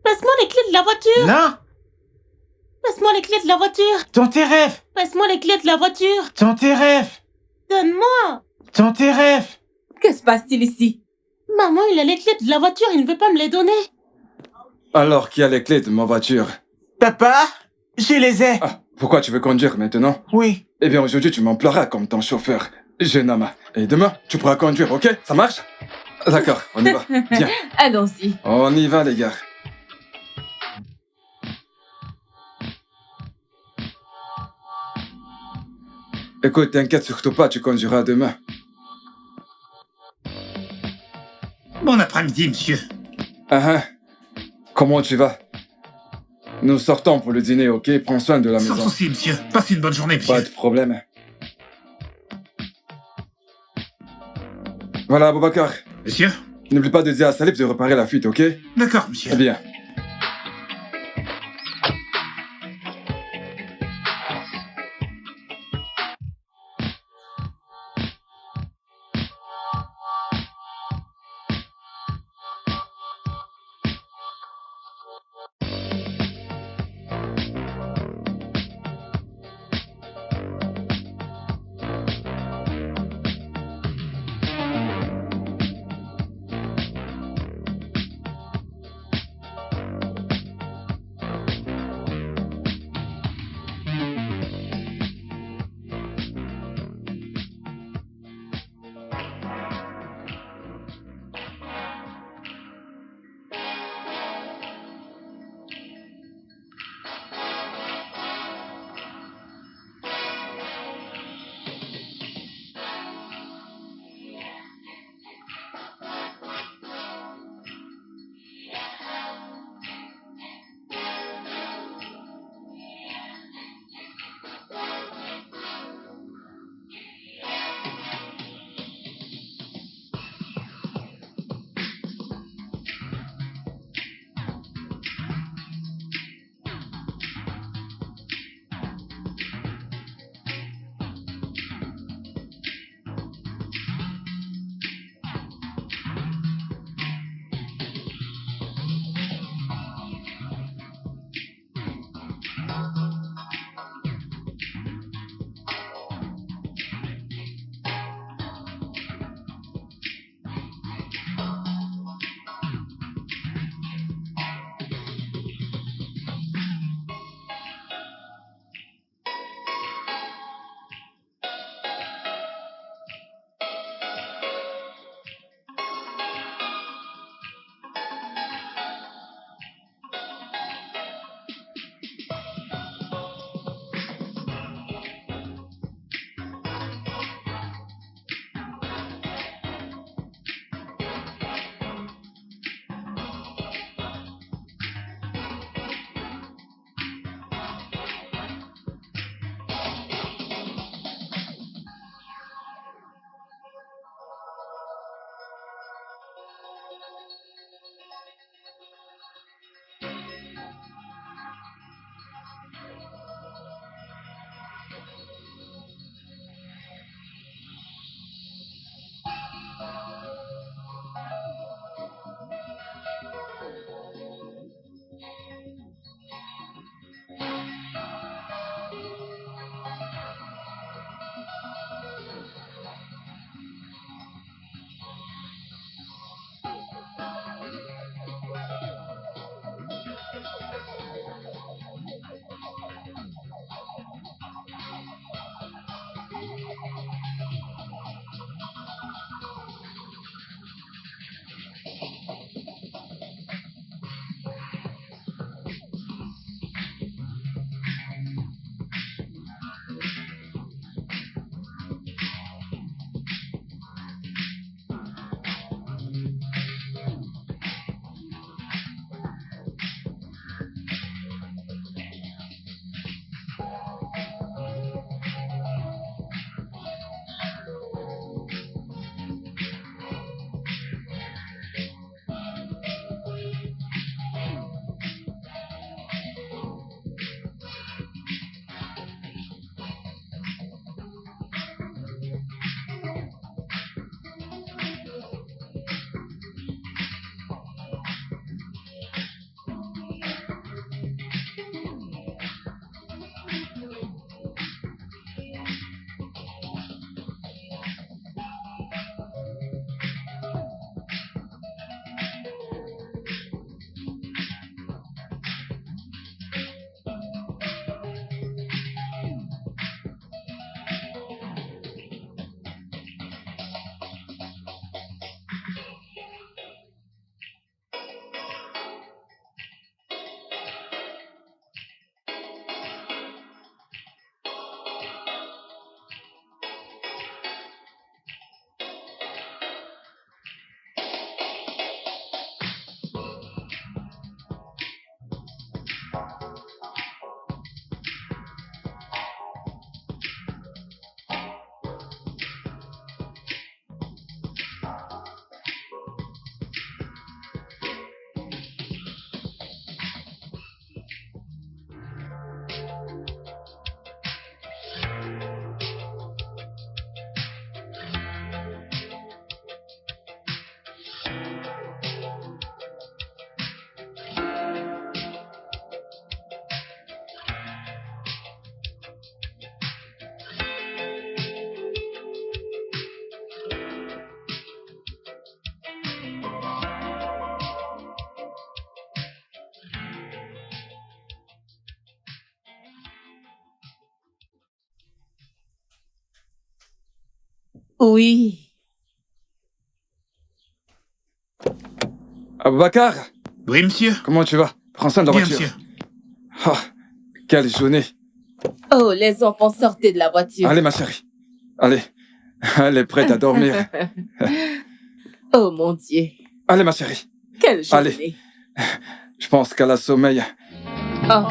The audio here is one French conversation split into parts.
Passe-moi les clés de la voiture. Non! Passe-moi les clés de la voiture. Dans tes rêves! Passe-moi les clés de la voiture. Dans tes rêves! Donne-moi. Dans tes rêves! Que se passe-t-il ici? Maman, il a les clés de la voiture, il ne veut pas me les donner. Alors, qui a les clés de ma voiture? Papa, je les ai. Ah, pourquoi tu veux conduire maintenant? Oui. Eh bien, aujourd'hui, tu m'emploieras comme ton chauffeur. Jeune homme. Et demain, tu pourras conduire, ok? Ça marche? D'accord, on y va. Viens. Allons-y. On y va, les gars. Écoute, t'inquiète surtout pas, tu conduiras demain. Bon après-midi, monsieur. Ah ah. Comment tu vas? Nous sortons pour le dîner, ok? Prends soin de la Sans maison. souci, monsieur. Passez une bonne journée, monsieur. Pas de problème. Voilà, Aboubacar. Monsieur? N'oublie pas de dire à Salif de réparer la fuite, ok? D'accord, monsieur. Bien. Oui. Aboubacar, Oui, monsieur. comment tu vas? Prends soin de la Bien, voiture. monsieur. Ah, quelle journée. Oh, les enfants, sortez de la voiture. Allez, ma chérie. Allez. Elle est prête à dormir. Oh, mon Dieu. Allez, ma chérie. Quelle journée. Allez. Je pense qu'elle a sommeil. Oh.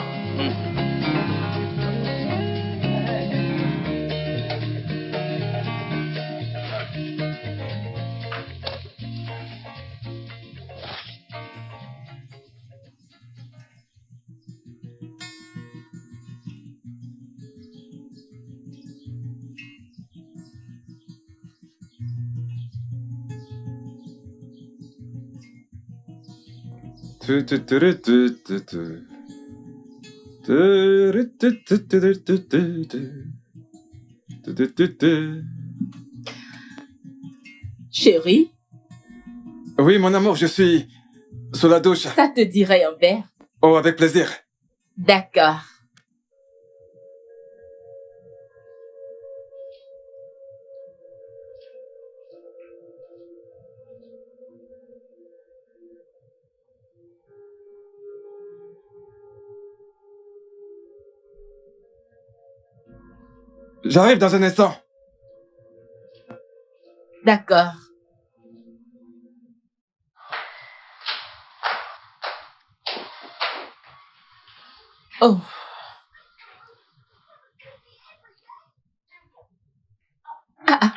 Chérie, Oui, mon amour, je suis sous la douche. ça te dirait un verre? Oh, avec plaisir. D'accord. J'arrive dans un instant. D'accord. Oh. Ah.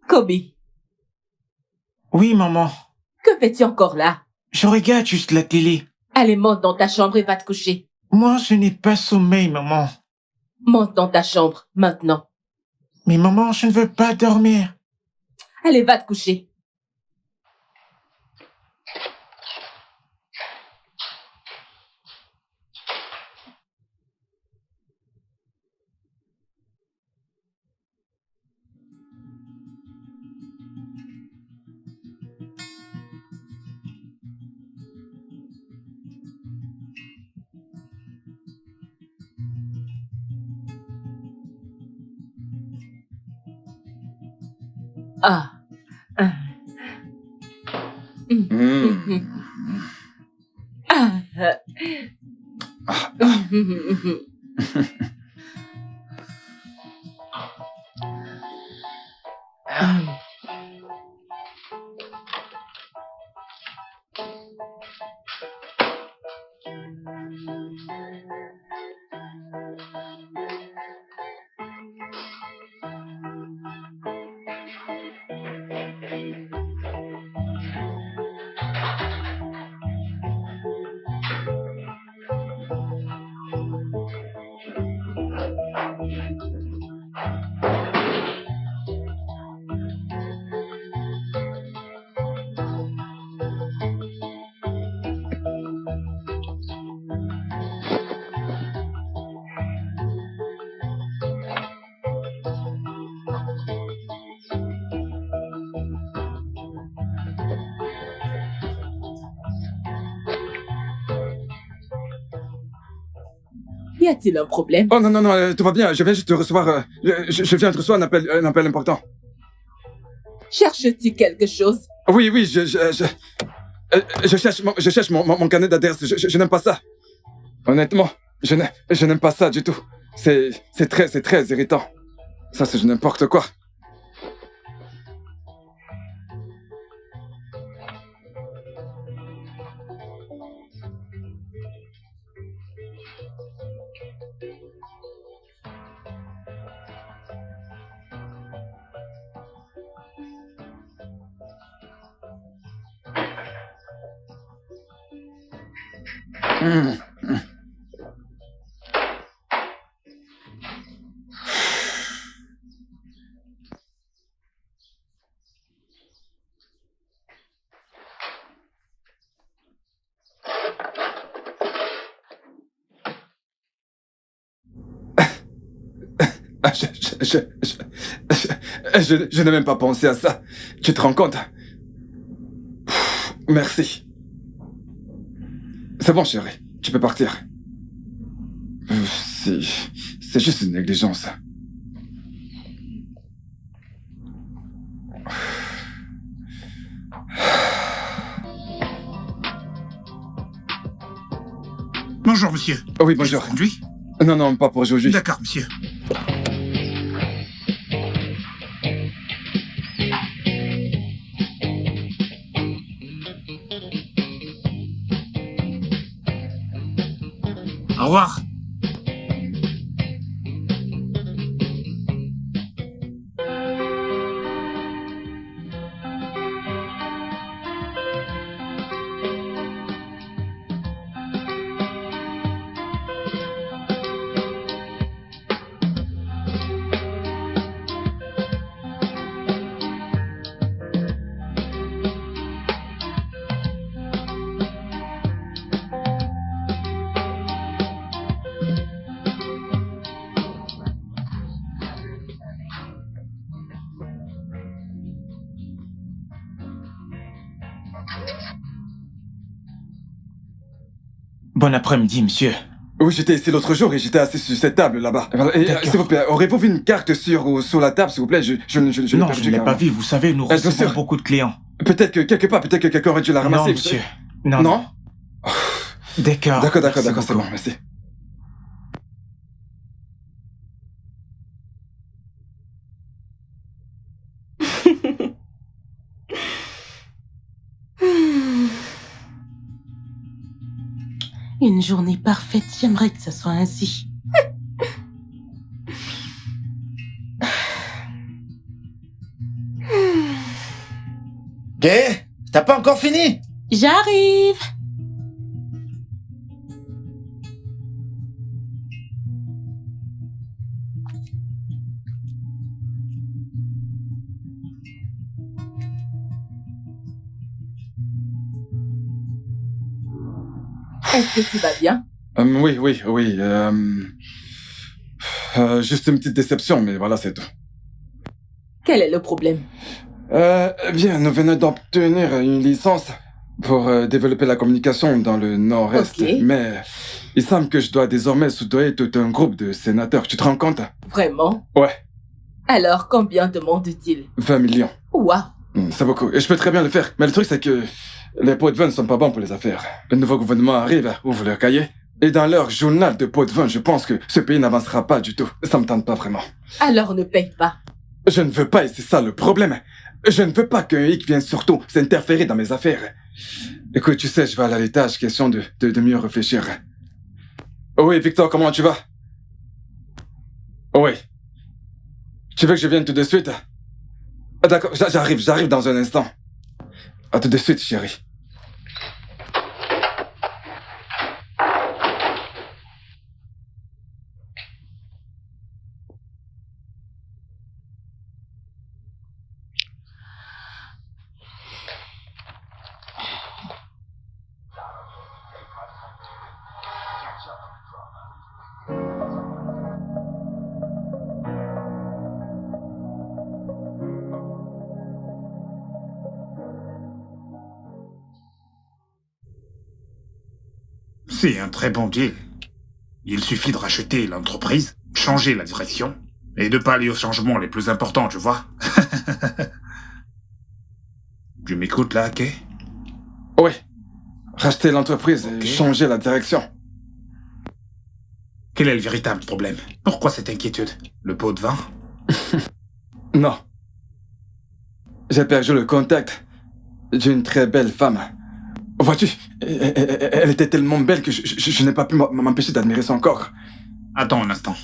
Kobe, Oui, maman. que fais-tu encore là? Je regarde juste la télé. Allez, monte dans ta chambre et va te coucher. Moi, je n'ai pas sommeil, maman. Monte dans ta chambre, maintenant. Mais maman, je ne veux pas dormir. Allez, va te coucher. Ah. Ah. Ah. Y a-t-il un problème? Oh non, non, non, tout va bien. Je viens juste de recevoir... je viens de recevoir un appel important. Cherches-tu quelque chose? Oui, oui, je cherche mon carnet d'adresse. Je n'aime pas ça. Honnêtement, je n'aime pas ça du tout. C'est très irritant. Ça, c'est n'importe quoi. Je n'ai même pas pensé à ça. Tu te rends compte? Merci. C'est bon, chérie. Tu peux partir. C'est juste une négligence. Bonjour, monsieur. Oh oui, Je bonjour. vous conduis? Non, non, pas pour aujourd'hui. D'accord, monsieur. Au revoir. Bon après-midi, monsieur. Oui, j'étais ici l'autre jour et j'étais assis sur cette table là-bas. Voilà. Et D'accord. s'il vous plaît, aurez-vous vu une carte sur la table, s'il vous plaît? Je l'ai Non, perdu je ne l'ai pas carrément. vu. Vous savez, nous bien recevons sûr. beaucoup de clients. Peut-être que quelque part, peut-être que quelqu'un aurait dû la ramasser. Non, vous monsieur. savez. Non. Non? D'accord. D'accord, Merci c'est bon, beaucoup. merci. Une journée parfaite, j'aimerais que ce soit ainsi. Qu'est? T'as pas encore fini? J'arrive. Est-ce que tu vas bien? Oui. Juste une petite déception, mais voilà, c'est tout. Quel est le problème? Bien, nous venons d'obtenir une licence pour développer la communication dans le Nord-Est. Ok. Mais il semble que je dois désormais soudoyer tout un groupe de sénateurs. Tu te rends compte? Vraiment? Ouais, Alors, combien demande-t-il? 20 millions. Waouh! C'est beaucoup. Et je peux très bien le faire. Mais le truc, c'est que les pots de vin ne sont pas bons pour les affaires. Le nouveau gouvernement arrive, ouvre leur cahier. Et dans leur journal de pots de vin, je pense que ce pays n'avancera pas du tout. Ça me tente pas vraiment. Alors ne paye pas. Je ne veux pas, et c'est ça le problème. Je ne veux pas qu'un hic vienne surtout s'interférer dans mes affaires. Écoute, tu sais, je vais aller à l'étage, question de mieux réfléchir. Oui, Victor, comment tu vas? Oui. Tu veux que je vienne tout de suite? Ah, d'accord, j'arrive dans un instant. À tout de suite, chérie. C'est un très bon deal. Il suffit de racheter l'entreprise, changer la direction, et de pas aller aux changements les plus importants, tu vois. Tu m'écoutes là, Kay? Oui. Racheter l'entreprise Ok. et changer la direction. Quel est le véritable problème? Pourquoi cette inquiétude? Le pot de vin? Non. J'ai perdu le contact d'une très belle femme. Vois-tu, elle était tellement belle que je n'ai pas pu m'empêcher d'admirer son corps. Attends un instant.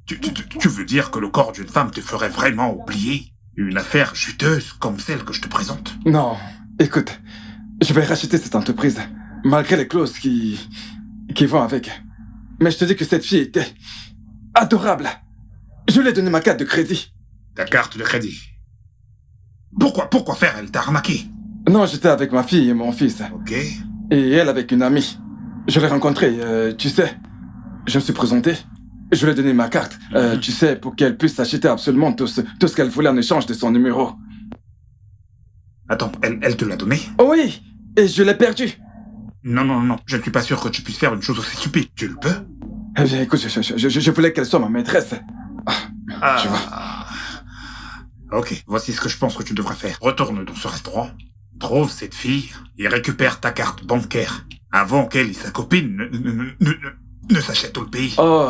Tu veux dire que le corps d'une femme te ferait vraiment oublier une affaire juteuse comme celle que je te présente? Non, écoute, je vais racheter cette entreprise, malgré les clauses qui vont avec. Mais je te dis que cette fille était adorable. Je lui ai donné ma carte de crédit. Ta carte de crédit. Pourquoi faire? Elle t'a arnaqué. Non, j'étais avec ma fille et mon fils. Ok. Et elle avec une amie. Je l'ai rencontrée, tu sais. Je me suis présenté. Je lui ai donné ma carte, tu sais, pour qu'elle puisse acheter absolument tout ce qu'elle voulait en échange de son numéro. Attends, elle te l'a donné? Oh oui, et je l'ai perdu. Non. Je ne suis pas sûr que tu puisses faire une chose aussi stupide. Tu le peux? Eh bien, écoute, je voulais qu'elle soit ma maîtresse. Tu vois. Ok, voici ce que je pense que tu devrais faire. Retourne dans ce restaurant, trouve cette fille et récupère ta carte bancaire. avant qu'elle et sa copine ne s'achètent tout le pays. Oh...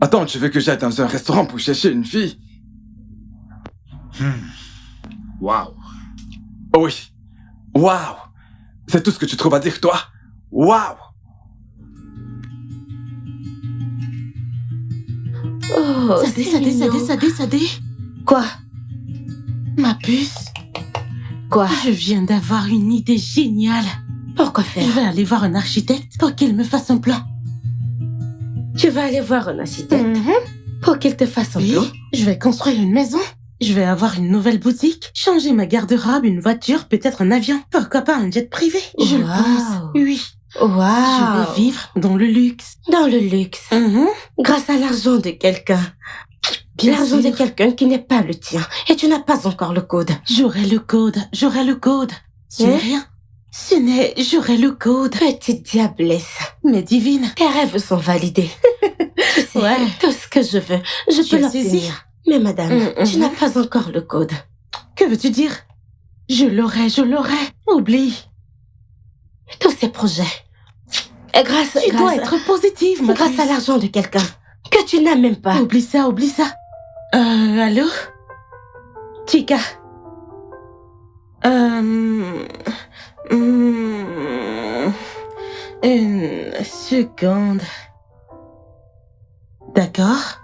Attends, tu veux que j'aille dans un restaurant pour chercher une fille? Waouh. Oh oui. Waouh. C'est tout ce que tu trouves à dire, toi? Waouh. Oh, Sadé. Quoi? Ma puce. Quoi? Je viens d'avoir une idée géniale. Pourquoi Je faire? vais aller voir un architecte pour qu'il me fasse un plan. Tu vas aller voir un architecte pour qu'il te fasse un Oui, plan? je vais construire une maison. Je vais avoir une nouvelle boutique, changer ma garde-robe, une voiture, peut-être un avion. Pourquoi pas un jet privé? Je le Wow. pense. Oui. Waouh! Je vais vivre dans le luxe. Dans le luxe. Grâce à l'argent de quelqu'un. Bien L'argent de sûr. quelqu'un qui n'est pas le tien. Et tu n'as pas encore le code. J'aurai le code. Ce Hein? n'est rien. J'aurai le code. Petite diablesse. Mais divine. Tes rêves sont validés. Tu sais, Ouais. tout ce que je veux, je Tu peux as saisi? l'obtenir. Mais madame, tu Mhm. n'as pas encore le code. Que veux-tu dire? Je l'aurai. Oublie. Tous ces projets. Et grâce Tu dois être positive, ma grâce puce. à l'argent de quelqu'un que tu n'as même pas. Oublie ça. Allô? Chica. Une seconde. D'accord.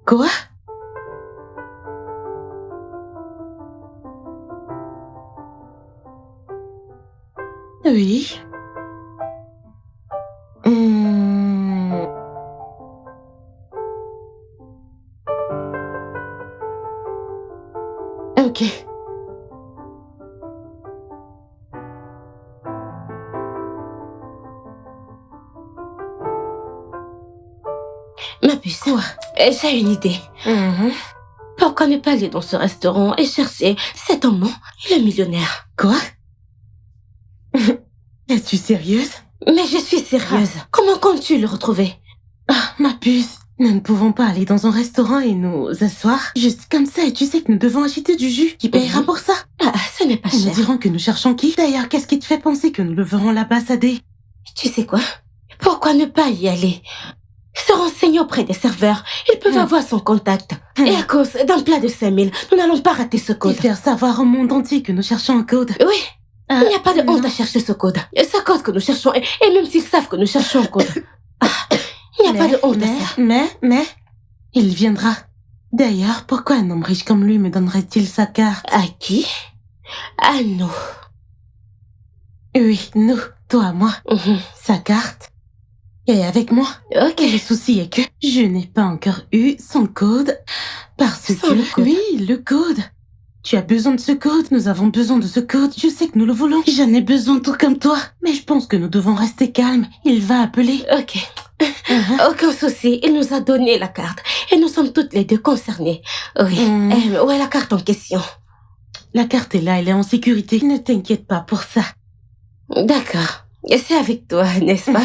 Quoi? Oui. Ok. Ma puce, j'ai une idée. Pourquoi ne pas aller dans ce restaurant et chercher cet homme et le millionnaire? Quoi? Es-tu sérieuse? Mais je suis sérieuse. Comment comptes-tu le retrouver? Ah, ma puce. Nous ne pouvons pas aller dans un restaurant et nous asseoir juste comme ça, et tu sais que nous devons acheter du jus. Qui payera pour ça? Ah, ce n'est pas Ils nous cher. diront que nous cherchons qui? D'ailleurs, qu'est-ce qui te fait penser que nous le verrons là-bas, Sadé? Tu sais quoi? Pourquoi ne pas y aller? Se renseigner auprès des serveurs. Ils peuvent avoir son contact. Et à cause d'un plat de 5000, nous n'allons pas rater ce Et code. faire savoir au monde entier que nous cherchons un code. Oui, Ah, il n'y a pas de honte non. à chercher ce code. Et ce code que nous cherchons, et même s'ils savent que nous cherchons un code. Il n'y a pas de honte à ça. Mais, il viendra. D'ailleurs, pourquoi un homme riche comme lui me donnerait-il sa carte? À qui? À nous. Oui, nous, toi, moi, sa carte. Et avec moi. Ok. Et le souci est que je n'ai pas encore eu son code parce Sans que... le code. Oui, le code. Tu as besoin de ce code, nous avons besoin de ce code, je sais que nous le voulons. J'en ai besoin tout comme toi. Mais je pense que nous devons rester calmes. Il va appeler. Ok. Aucun souci, il nous a donné la carte. Et nous sommes toutes les deux concernées. Oui. Où est la carte en question? La carte est là, elle est en sécurité. Ne t'inquiète pas pour ça. D'accord. Et c'est avec toi, n'est-ce pas?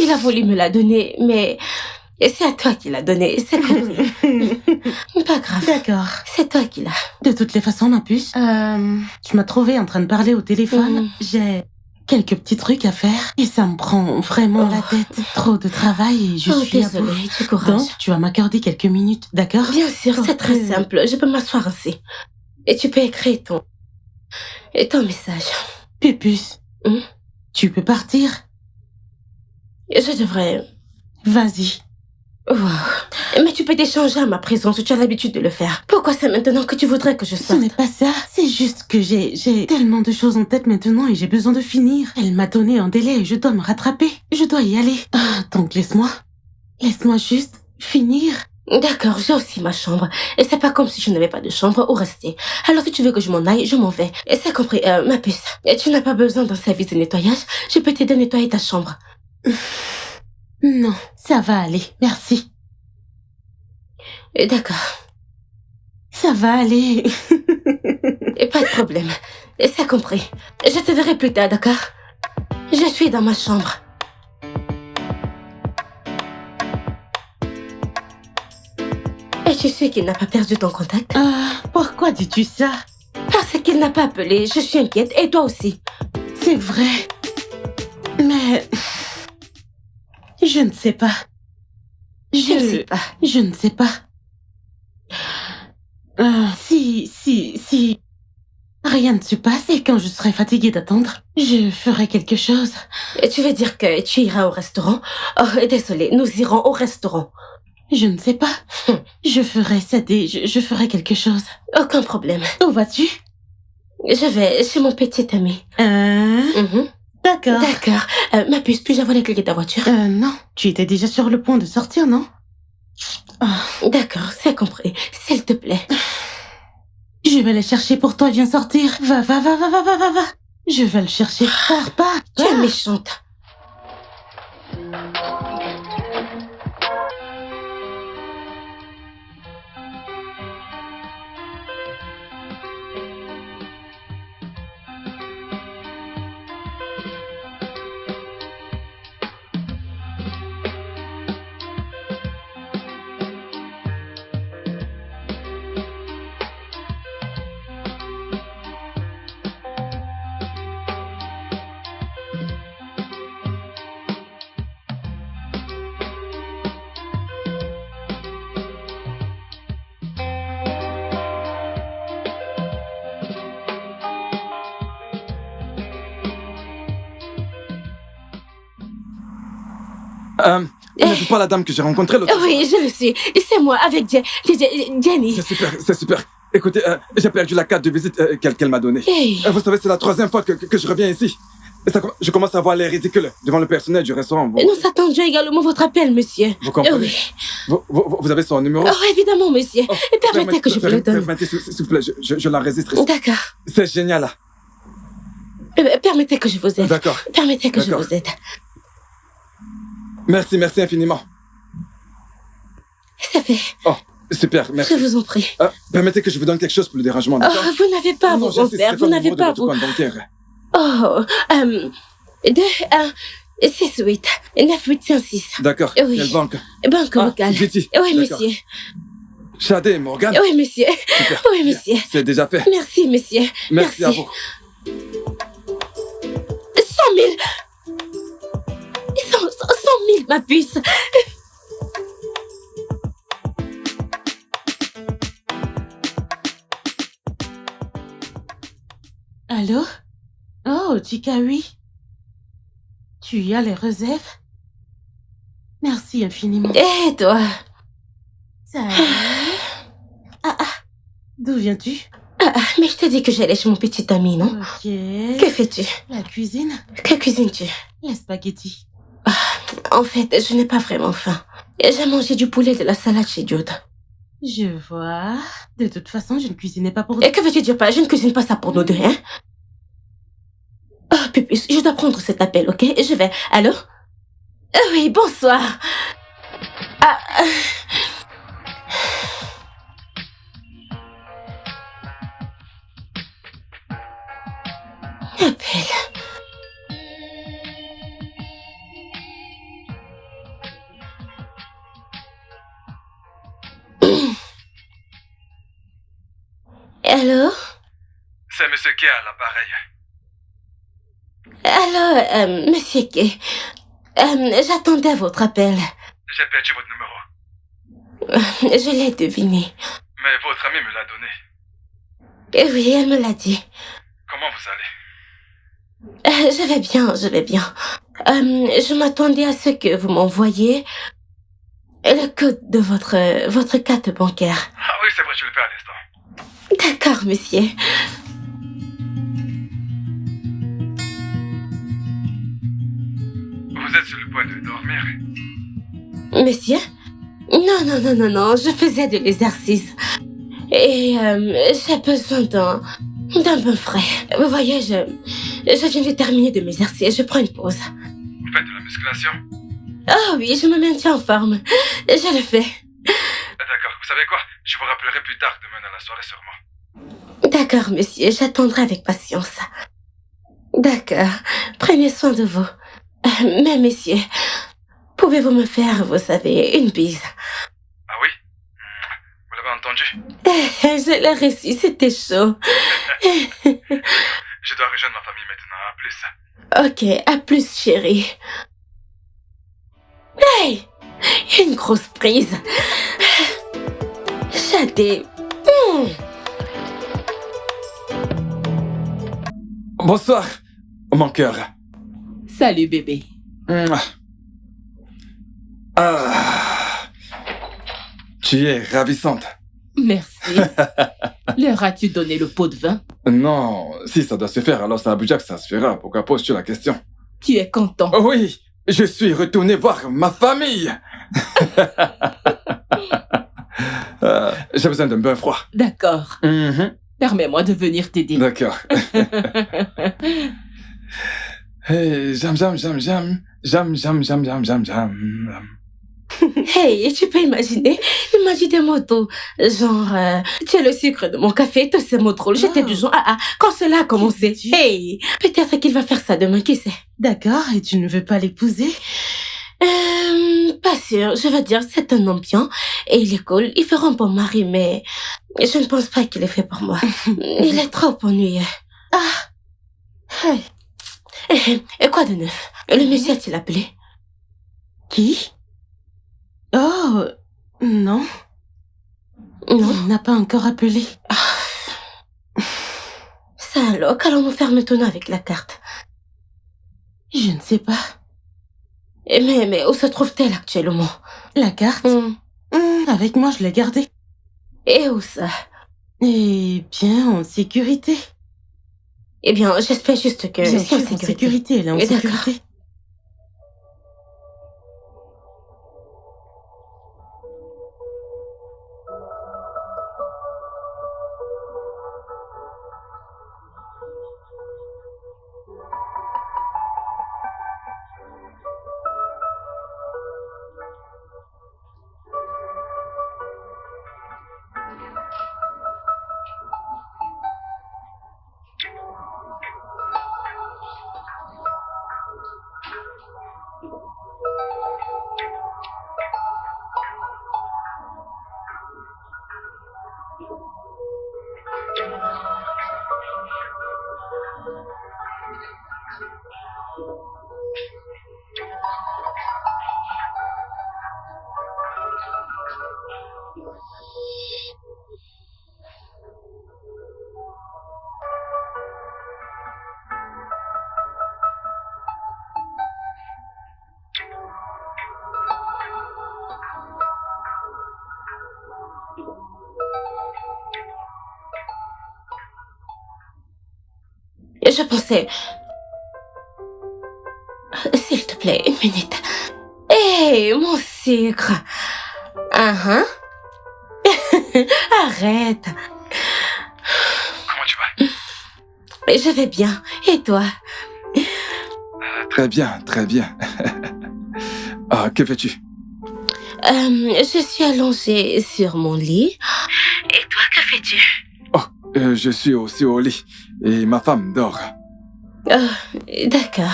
Il a voulu me la donner, mais c'est à toi qu'il l'a donnée, c'est compris. Pas grave. D'accord. C'est toi qui l'as. De toutes les façons, ma puce, tu m'as trouvé en train de parler au téléphone. J'ai quelques petits trucs à faire et ça me prend vraiment la tête. Trop de travail et je suis à bout. désolée, du courage. Donc, tu vas m'accorder quelques minutes, d'accord? Bien sûr, c'est très Ok. simple. Je peux m'asseoir ainsi. Et tu peux écrire ton message. Pupus, tu peux partir? Je devrais... Vas-y. Wow. Mais tu peux t'échanger à ma présence, tu as l'habitude de le faire. Pourquoi c'est maintenant que tu voudrais que je Ce sorte? n'est pas ça, c'est juste que j'ai tellement de choses en tête maintenant et j'ai besoin de finir. Elle m'a donné un délai et je dois me rattraper. Je dois y aller. Ah, donc laisse-moi juste finir. D'accord, j'ai aussi ma chambre. Et c'est pas comme si je n'avais pas de chambre où rester. Alors si tu veux que je m'en aille, je m'en vais. Et c'est compris, ma puce. Et tu n'as pas besoin d'un service de nettoyage. Je peux t'aider à nettoyer ta chambre. Non, ça va aller, merci. D'accord. Ça va aller. Et pas de problème. Et c'est compris. Je te verrai plus tard, d'accord? Je suis dans ma chambre. Et suis sûre qu'il n'a pas perdu ton contact. Pourquoi dis-tu ça? Parce qu'il n'a pas appelé. Je suis inquiète. Et toi aussi. C'est vrai. Mais... je ne sais pas. Je ne sais pas. Je ne sais pas. Si rien ne se passe et quand je serai fatiguée d'attendre, je ferai quelque chose. Et tu veux dire que tu iras au restaurant? Oh, désolée, nous irons au restaurant. Je ne sais pas. Je ferai je ferai quelque chose. Aucun problème. Où vas-tu? Je vais chez mon petit ami. D'accord. D'accord. Ma puce, puis-je avoir les clés de ta voiture? Non. Tu étais déjà sur le point de sortir, non? D'accord, c'est compris. S'il te plaît. Je vais les chercher pour toi, viens sortir. Va. Je vais le chercher. Pars. Tu es méchante. N'êtes-vous pas la dame que j'ai rencontrée l'autre jour? Oui, je le suis. C'est moi, avec Jenny. C'est super. Écoutez, j'ai perdu la carte de visite qu'elle m'a donnée. Hey. Vous savez, c'est la 3e fois que je reviens ici. Et je commence à voir l'air ridicule devant le personnel du restaurant. Nous attendions également votre appel, monsieur. Vous comprenez? Oui. Vous avez son numéro? Oh, évidemment, monsieur. Permettez que je vous le donne. Permettez, s'il vous plaît, je l'enregistre ici. D'accord. C'est génial, là. Permettez que je vous aide. D'accord. Permettez que je vous aide. Merci infiniment. C'est fait. Oh, super, merci. Je vous en prie. Permettez que je vous donne quelque chose pour le dérangement, d'accord? Oh, vous n'avez pas à vous en faire. Vous n'avez pas à vous... Oh, 2, 1, 6, 8, 9, 8, 5, 6. D'accord. Oui. Quelle banque? Banque locale. Betty. Oui, D'accord. monsieur. Shadé, Morgan. Oui, monsieur. Super. Oui, monsieur. C'est déjà fait. Merci, monsieur. Merci à vous. 100 000. 100 000, ma puce. Allô? Oh, Chica, oui. Tu y as les réserves? Merci infiniment. Et toi? Salut. D'où viens-tu? Mais je t'ai dit que j'allais chez mon petit ami, non? Ok. Que fais-tu? La cuisine? Que cuisines-tu? Les spaghettis. En fait, je n'ai pas vraiment faim. J'ai mangé du poulet et de la salade chez Jude. Je vois. De toute façon, je ne cuisinais pas pour... Et que veux-tu dire pas? Je ne cuisine pas ça pour nous deux, hein? Oh, Pupus, je dois prendre cet appel, ok? Je vais. Allô? Oui, bonsoir. Appel. Allô? C'est Monsieur Kay à l'appareil. Allô, Monsieur Kay. J'attendais votre appel. J'ai perdu votre numéro. Je l'ai deviné. Mais votre amie me l'a donné. Oui, elle me l'a dit. Comment vous allez? Je vais bien. Je m'attendais à ce que vous m'envoyiez le code de votre carte bancaire. Ah oui, c'est vrai, je le fais à l'instant. D'accord, monsieur. Vous êtes sur le point de dormir. Monsieur? Non, je faisais de l'exercice. Et j'ai besoin d'un bain frais. Vous voyez, je viens de terminer de m'exercer, je prends une pause. Vous faites de la musculation? Oh oui, je me maintiens en forme. Je le fais. D'accord, vous savez quoi? Je vous rappellerai plus tard demain dans la soirée sûrement. D'accord, monsieur, j'attendrai avec patience. D'accord, prenez soin de vous. Mais monsieur, pouvez-vous me faire, vous savez, une bise? Ah oui? Vous entendu? Je l'ai reçu, c'était chaud. Je dois rejoindre ma famille maintenant, à plus. Ok, à plus, chérie. Hey! Une grosse prise. Chadé. Bonsoir, mon cœur. Salut bébé. Ah, tu es ravissante. Merci. Leur as-tu donné le pot de vin? Non, si ça doit se faire, alors c'est à Abuja que ça se fera. Pourquoi poses-tu la question? Tu es content? Oh oui, je suis retourné voir ma famille. J'ai besoin d'un bain froid. D'accord. Permets-moi de venir t'aider. D'accord. Hey, jam. Hey, tu peux imaginer? Il m'a dit des mots doux. Genre, tu es le sucre de mon café, tous ces mots drôles. J'étais du genre, quand cela a commencé. Hey, peut-être qu'il va faire ça demain, qui sait? D'accord, et tu ne veux pas l'épouser? Pas sûr. Je veux dire, c'est un homme bien, et il est cool. Il fera un bon mari, mais je ne pense pas qu'il est fait pour moi. Il est trop ennuyeux. Hey. Et quoi de neuf? Le monsieur a-t-il appelé? Qui? Oh, non. Non. Il n'a pas encore appelé. Ça alors, qu'allons-nous faire maintenant avec la carte? Je ne sais pas. Mais où se trouve-t-elle actuellement? La carte? Avec moi, je l'ai gardée. Et où ça? Eh bien, en sécurité. Eh bien, j'espère juste que Bien c'est sûr, en sécurité, elle est en D'accord. sécurité. Je pensais... S'il te plaît, une minute. Hé, mon sucre. Arrête. Comment tu vas? Je vais bien. Et toi? Très bien. Que fais-tu? Je suis allongée sur mon lit. Et toi, que fais-tu? Je suis aussi au lit et ma femme dort. D'accord.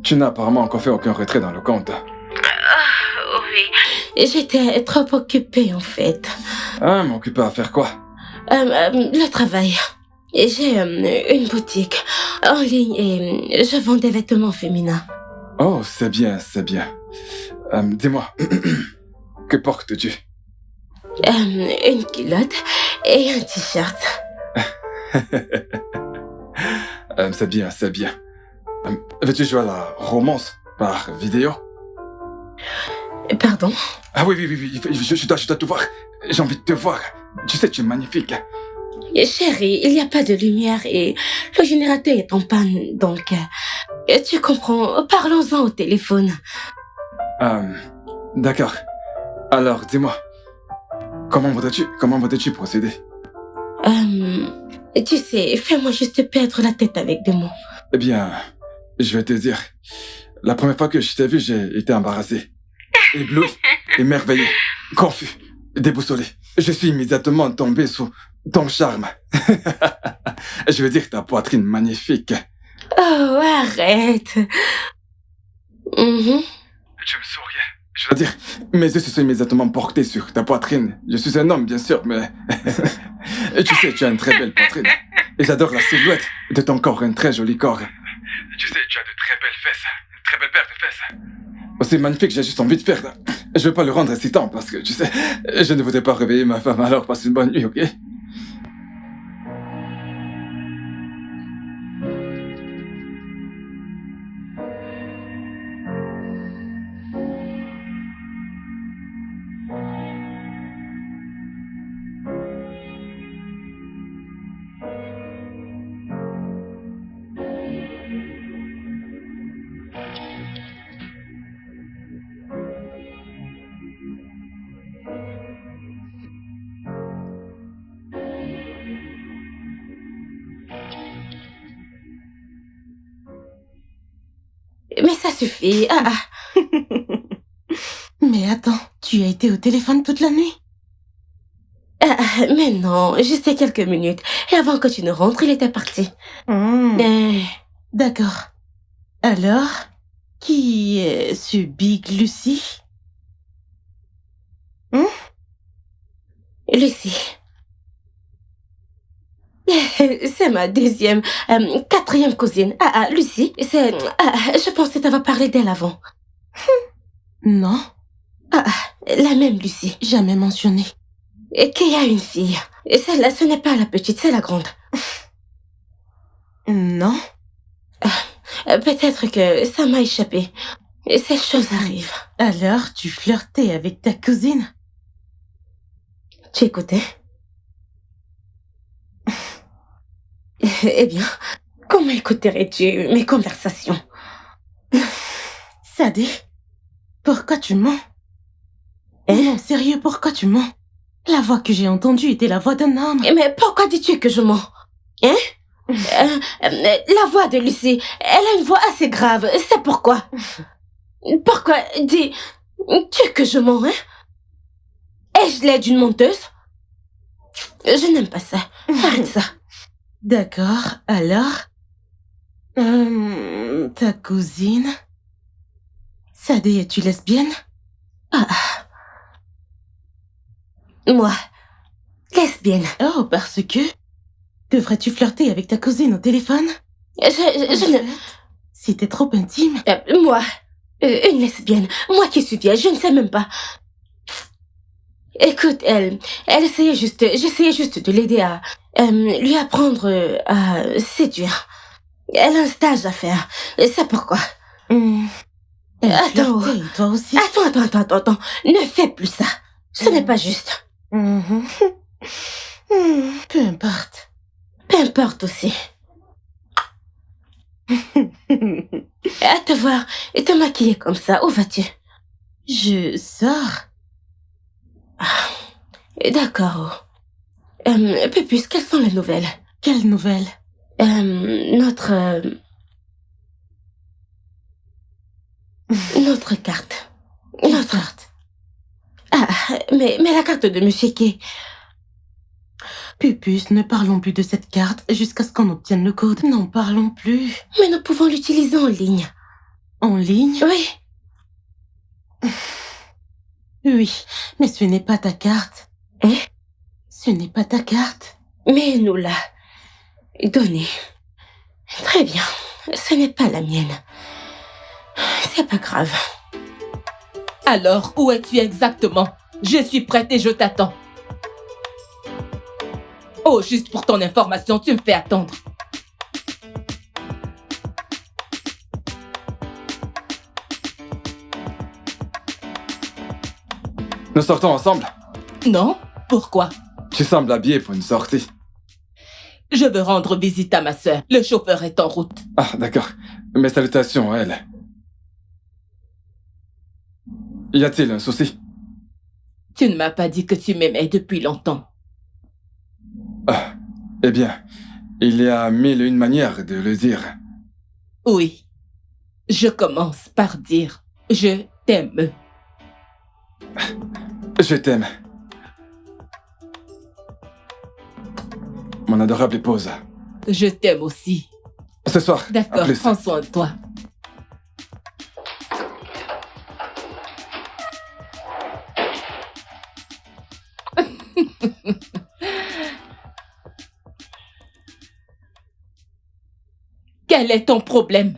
Tu n'as apparemment encore fait aucun retrait dans le compte. Oui. J'étais trop occupée, en fait. M'occuper à faire quoi? Le travail. Et j'ai une boutique en ligne et je vends des vêtements féminins. Oh, c'est bien. Dis-moi, que portes-tu? Une culotte et un t-shirt. C'est bien. Veux-tu jouer à la romance par vidéo? Pardon? Ah oui, je dois te voir. J'ai envie de te voir. Tu sais, tu es magnifique. Chérie, il n'y a pas de lumière et le générateur est en panne, donc... tu comprends, parlons-en au téléphone. D'accord. Alors, dis-moi, comment voudrais-tu procéder? Tu sais, fais-moi juste perdre la tête avec des mots. Eh bien, je vais te dire. La première fois que je t'ai vu, j'ai été embarrassé, ébloui, émerveillé, confus, déboussolé. Je suis immédiatement tombé sous ton charme. Je veux dire ta poitrine magnifique. Oh, arrête. Tu me souriais. Je dois dire, mes yeux se sont immédiatement portés sur ta poitrine. Je suis un homme, bien sûr, mais... Et tu sais, tu as une très belle poitrine. Et j'adore la silhouette de ton corps, un très joli corps. Tu sais, tu as de très belles fesses. Très belle paire de fesses. Oh, c'est magnifique, j'ai juste envie de faire... Je veux pas le rendre excitant parce que, tu sais, je ne voudrais pas réveiller ma femme, alors passe une bonne nuit, ok? Mais ça suffit. Mais attends, tu as été au téléphone toute la nuit? Mais non, juste quelques minutes. Et avant que tu ne rentres, il était parti. D'accord. Alors, qui est ce Big Lucy? Lucie. C'est ma quatrième cousine. Lucie, c'est... je pensais t'avoir parlé d'elle avant. Non, La même Lucie. jamais mentionné. Et qu'il y a une fille. Et celle-là, ce n'est pas la petite, c'est la grande. Non. Peut-être que ça m'a échappé. Et ces choses arrivent. Alors, tu flirtais avec ta cousine? Tu écoutais? Eh bien, comment écouterais-tu mes conversations? Sadé, pourquoi tu mens? Non, sérieux, pourquoi tu mens? La voix que j'ai entendue était la voix d'un homme. Mais pourquoi dis-tu que je mens? Hein? La voix de Lucie, elle a une voix assez grave, c'est pourquoi. Pourquoi dis-tu que je mens, hein? Ai-je l'air d'une menteuse? Je n'aime pas ça. Arrête ça. D'accord, alors... ta cousine... Sadé, es-tu lesbienne? Moi, lesbienne. Oh, parce que... Devrais-tu flirter avec ta cousine au téléphone? Je ne... C'était trop intime. Moi, une lesbienne. Moi qui suis vieille, je ne sais même pas. Écoute, elle essayait juste... J'essayais juste de l'aider à... lui apprendre à séduire. Elle a un stage à faire. C'est pourquoi. Elle Attends. flirtait, toi aussi. Attends. Ne fais plus ça. Ce n'est pas juste. Peu importe. Peu importe aussi. À te voir et te maquiller comme ça, où vas-tu? Je sors. D'accord. Pupus, quelles sont les nouvelles? Quelle nouvelle? Notre carte. Quelle carte? Mais la carte de Monsieur Kay. Pupus, ne parlons plus de cette carte jusqu'à ce qu'on obtienne le code. N'en parlons plus. Mais nous pouvons l'utiliser en ligne. En ligne? Oui. Oui, mais ce n'est pas ta carte. Hein? Ce n'est pas ta carte. Mais nous l'a donnée. Très bien. Ce n'est pas la mienne. C'est pas grave. Alors, où es-tu exactement? Je suis prête et je t'attends. Oh, juste pour ton information, tu me fais attendre. Nous sortons ensemble? Non? Pourquoi? Tu sembles habillé pour une sortie. Je veux rendre visite à ma sœur. Le chauffeur est en route. Ah, d'accord. Mes salutations à elle. Y a-t-il un souci? Tu ne m'as pas dit que tu m'aimais depuis longtemps. Ah, eh bien, il y a 1001 manières de le dire. Oui. Je commence par dire « Je t'aime ». Je t'aime. Mon adorable épouse. Je t'aime aussi. Ce soir. D'accord, à plus. prends soin de toi. Quel est ton problème?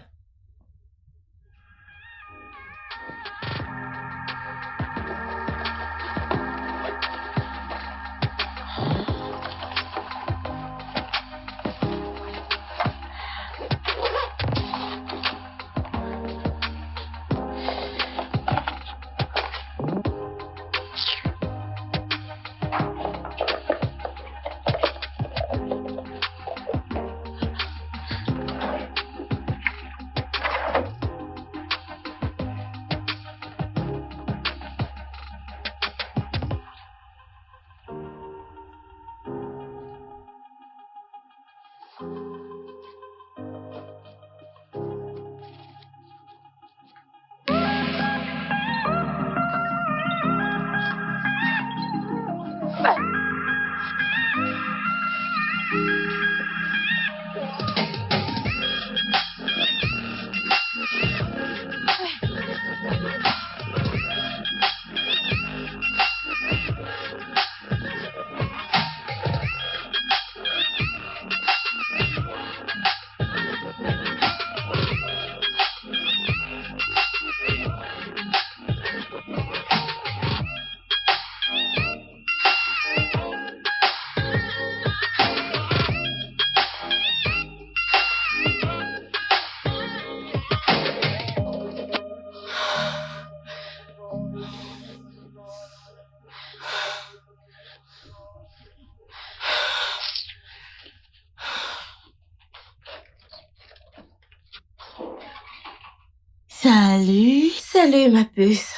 Salut. Salut, ma puce.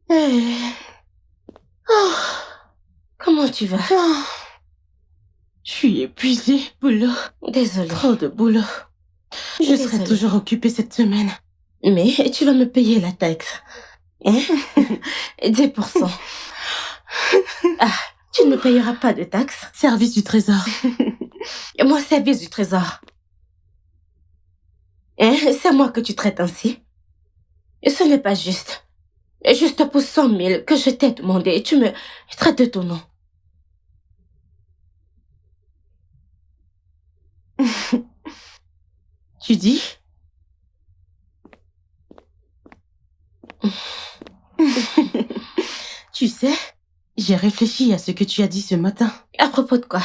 Oh, comment tu vas? Oh. Je suis épuisée, boulot. Désolée. Trop de boulot. Je serai Désolée. toujours occupée cette semaine. Mais tu vas me payer la taxe. Hein? 10%. Ah, tu ne me payeras pas de taxes. Service du trésor. Moi, service du trésor. Hein? C'est moi que tu traites ainsi. Et ce n'est pas juste. Juste pour 100 000 que je t'ai demandé et tu me traites de ton nom. Tu dis? Tu sais, j'ai réfléchi à ce que tu as dit ce matin. À propos de quoi?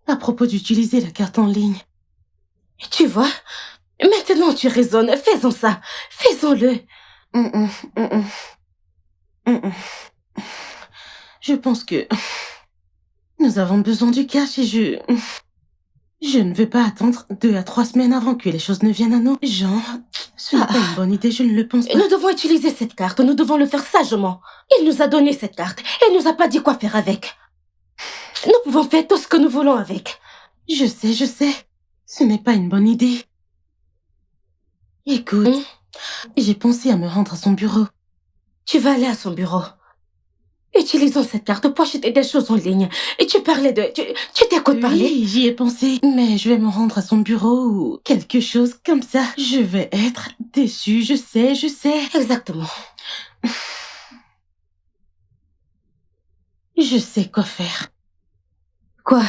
À propos d'utiliser la carte en ligne. Tu vois? Maintenant tu raisonnes. Faisons ça. Faisons-le. Je pense que nous avons besoin du cash et je ne veux pas attendre 2 à 3 semaines avant que les choses ne viennent à nous. Genre, ce n'est pas une bonne idée, je ne le pense pas. Nous devons utiliser cette carte. Nous devons le faire sagement. Il nous a donné cette carte et nous a pas dit quoi faire avec. Nous pouvons faire tout ce que nous voulons avec. Je sais. Ce n'est pas une bonne idée. Écoute, j'ai pensé à me rendre à son bureau. Tu vas aller à son bureau. Utilisons cette carte pour acheter des choses en ligne. Et tu parlais de... Tu t'écoutes parler? Oui, j'y ai pensé. Mais je vais me rendre à son bureau ou quelque chose comme ça. Je vais être déçue, je sais. Exactement. Je sais quoi faire. Quoi?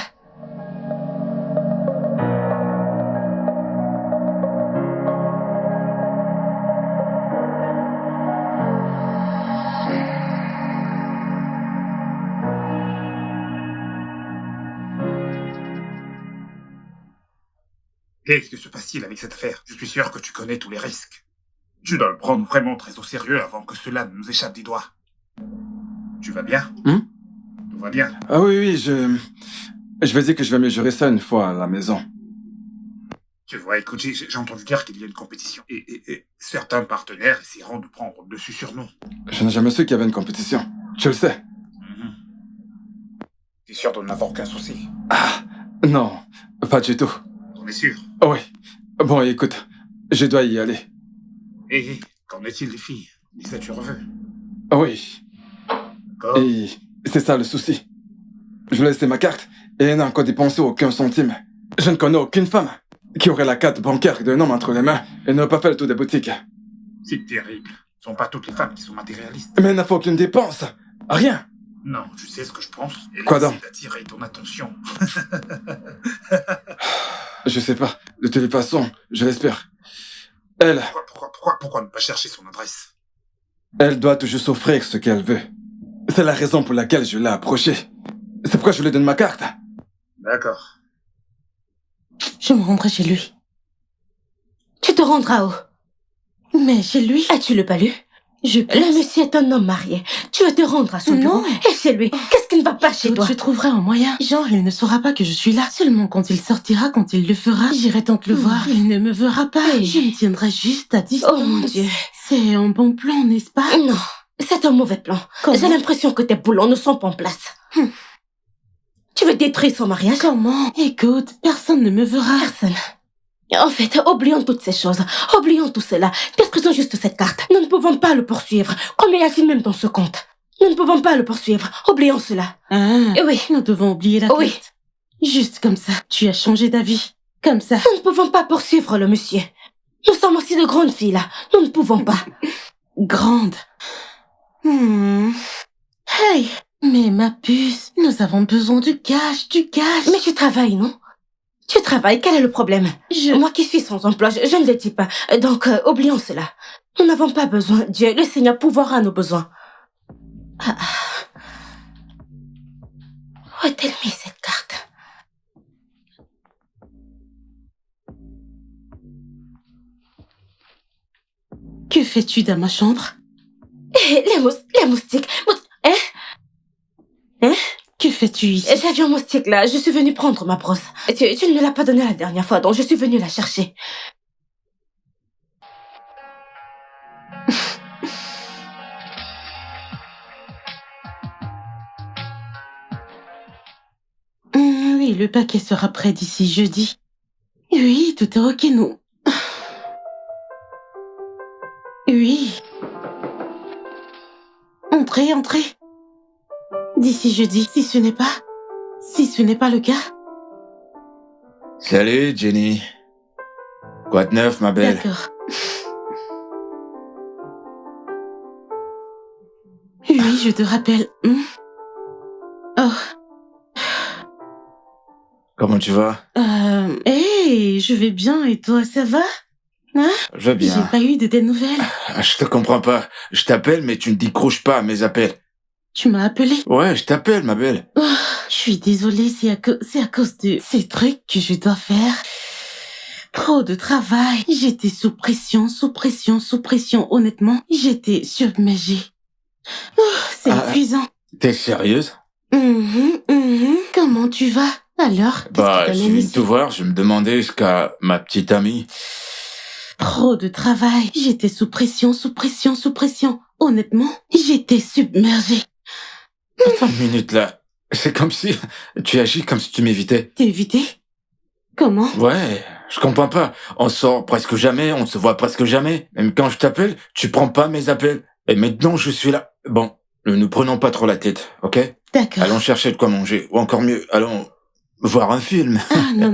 Qu'est-ce que se passe-t-il avec cette affaire? Je suis sûr que tu connais tous les risques. Tu dois le prendre vraiment très au sérieux avant que cela ne nous échappe des doigts. Tu vas bien? Tout va bien? Ah oui, je vais dire que je vais me jurer ça une fois à la maison. Tu vois, écoute, j'ai entendu dire qu'il y a une compétition. Et certains partenaires essaieront de prendre le dessus sur nous. Je n'ai jamais su qu'il y avait une compétition. Tu le sais. T'es sûr de n'avoir aucun souci? Ah, non, pas du tout. On est sûr? Oui. Bon, écoute, je dois y aller. Et qu'en est-il des filles? Les as-tu revues? Oui. D'accord. Et c'est ça le souci. Je lui ai laissé ma carte et elle n'a encore dépensé aucun centime. Je ne connais aucune femme qui aurait la carte bancaire d'un homme entre les mains et n'aurait pas fait le tour des boutiques. C'est terrible. Ce ne sont pas toutes les femmes qui sont matérialistes. Mais elle n'a fait aucune dépense. Rien. Non, tu sais ce que je pense? Elle Quoi essaie donc? d'attirer ton attention. Je sais pas. De toutes les façons, je l'espère. Elle... Pourquoi ne pas chercher son adresse? Elle doit toujours s'offrir ce qu'elle veut. C'est la raison pour laquelle je l'ai approchée. C'est pourquoi je lui donne ma carte. D'accord. Je me rendrai chez lui. Tu te rendras où? Mais chez lui... As-tu le pas lu? Le monsieur est un homme marié. Tu vas te rendre à son bureau. Non. Et chez lui, qu'est-ce qui ne va pas chez toi? Je trouverai un moyen. Genre, il ne saura pas que je suis là. Seulement quand il sortira, quand il le fera, j'irai tant le voir. Il ne me verra pas. Oui. Je me tiendrai juste à distance. Oh mon Dieu. C'est un bon plan, n'est-ce pas? Non, c'est un mauvais plan. Comment? J'ai l'impression que tes boulons ne sont pas en place. Tu veux détruire son mariage? Comment? Écoute, personne ne me verra. Personne. En fait, oublions toutes ces choses. Oublions tout cela. Détruisons juste cette carte. Nous ne pouvons pas le poursuivre. Combien y a-t-il même dans ce compte? Nous ne pouvons pas le poursuivre. Oublions cela. Ah, Oui. nous devons oublier la Oui. carte. Juste comme ça. Tu as changé d'avis. Comme ça. Nous ne pouvons pas poursuivre le monsieur. Nous sommes aussi de grandes filles là. Nous ne pouvons pas. Grande. Hey, mais ma puce, nous avons besoin du cash, du cash. Mais tu travailles, non? Tu travailles, quel est le problème? Moi qui suis sans emploi, je ne le dis pas. Donc, oublions cela. Nous n'avons pas besoin. Dieu, le Seigneur pourvoira à nos besoins. Où est-elle mis cette carte? Que fais-tu dans ma chambre? Les moustiques. Que fais-tu ici? J'ai vu un moustique là, je suis venue prendre ma brosse. Tu ne me l'as pas donnée la dernière fois, donc je suis venue la chercher. Oui, le paquet sera prêt d'ici jeudi. Oui, tout est ok, nous. Oui. Entrez, entrez. D'ici jeudi, si ce n'est pas le cas. Salut, Jenny. Quoi de neuf, ma belle? D'accord. Oui, je te rappelle. Oh. Comment tu vas? Hey, je vais bien et toi, ça va? Hein? Je vais bien. J'ai pas eu de tes nouvelles. Je te comprends pas. Je t'appelle, mais tu ne décroches pas à mes appels. Tu m'as appelé? Ouais, je t'appelle, ma belle. Oh, je suis désolée, c'est à cause de ces trucs que je dois faire. Trop de travail. J'étais sous pression. Honnêtement, j'étais submergée. Oh, c'est épuisant. T'es sérieuse? Comment tu vas? Alors, qu'est-ce Bah, qui je t'amène viens de ici? te voir, je me demandais ce qu'a ma petite amie. Trop de travail. J'étais sous pression. Honnêtement, j'étais submergée. Attends une minute, là. C'est comme si tu agis comme si tu m'évitais. T'éviter? Comment? Ouais, je comprends pas. On sort presque jamais, on se voit presque jamais. Même quand je t'appelle, tu prends pas mes appels. Et maintenant, je suis là. Bon, ne nous prenons pas trop la tête, ok? D'accord. Allons chercher de quoi manger. Ou encore mieux, allons voir un film. Ah, non.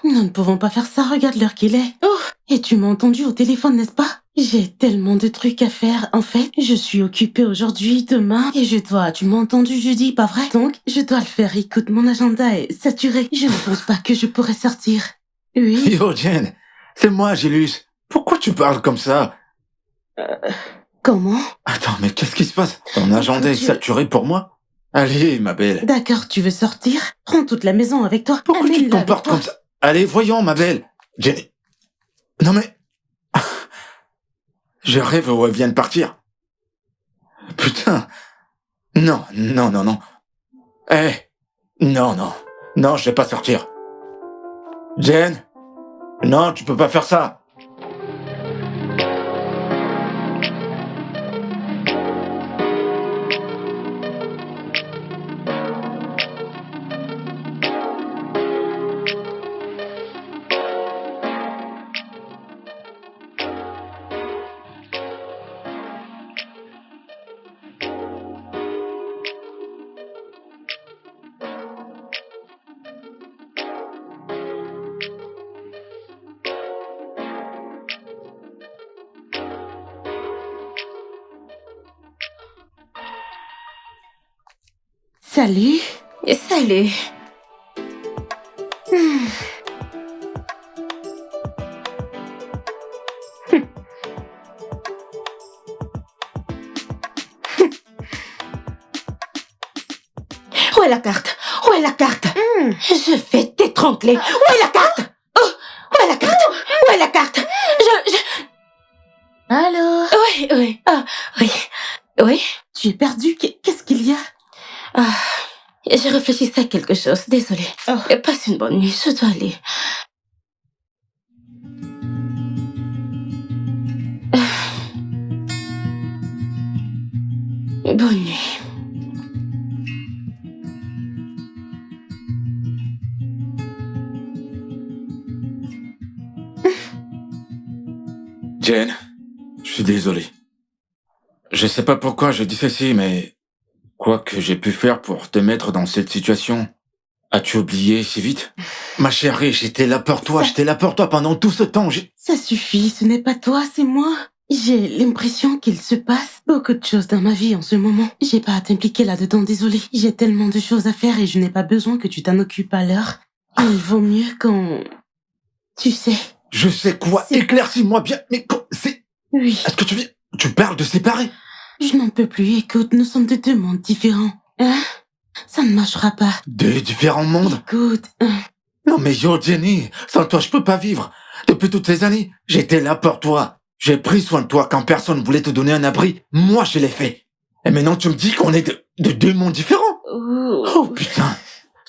Nous ne pouvons pas faire ça. Regarde l'heure qu'il est. Oh, et tu m'as entendu au téléphone, n'est-ce pas? J'ai tellement de trucs à faire. En fait, je suis occupée aujourd'hui, demain, et tu m'as entendu jeudi, pas vrai? Donc, je dois le faire. Écoute, mon agenda est saturé. Je ne pense pas que je pourrais sortir. Oui. Yo, Jen, c'est moi, Gélus. Pourquoi tu parles comme ça? Comment? Attends, mais qu'est-ce qui se passe? Ton agenda est saturé pour moi? Allez, ma belle. D'accord, tu veux sortir? Prends toute la maison avec toi. Pourquoi tu te Amène-la avec comportes toi. comme ça? Allez, voyons, ma belle. Jenny. Non mais... Je rêve où elle vient de partir. Putain. Non. Non, je vais pas sortir. Jen. Non, tu peux pas faire ça. Salut. Salut. Où est la carte? Où est la carte? Je vais t'étrangler. Où est la carte? Oh, où est la carte? Où est la carte? Allô? Oui. Ah, oui. Oui? Tu es perdu? Qu'est-ce qu'il y a? Ah, je réfléchissais à quelque chose. Désolée. Oh. Passe une bonne nuit. Je dois aller. Bonne nuit. Jane, je suis désolé. Je sais pas pourquoi je dis ceci, mais quoi que j'ai pu faire pour te mettre dans cette situation, as-tu oublié si vite? Ma chérie, j'étais là pour toi, pendant tout ce temps. Ça suffit, ce n'est pas toi, c'est moi. J'ai l'impression qu'il se passe beaucoup de choses dans ma vie en ce moment. J'ai pas à t'impliquer là-dedans, désolé. J'ai tellement de choses à faire et je n'ai pas besoin que tu t'en occupes à l'heure. Il vaut mieux qu'on... Tu sais. Je sais quoi? Éclaircis-moi bien, mais c'est... Oui. Est-ce que tu parles de séparer? Je n'en peux plus, écoute, nous sommes de deux mondes différents. Hein? Ça ne marchera pas. Deux différents mondes? Écoute... Non mais yo, Jenny, sans toi je peux pas vivre. Depuis toutes ces années, j'étais là pour toi. J'ai pris soin de toi quand personne voulait te donner un abri. Moi, je l'ai fait. Et maintenant, tu me dis qu'on est de deux mondes différents. Oh putain.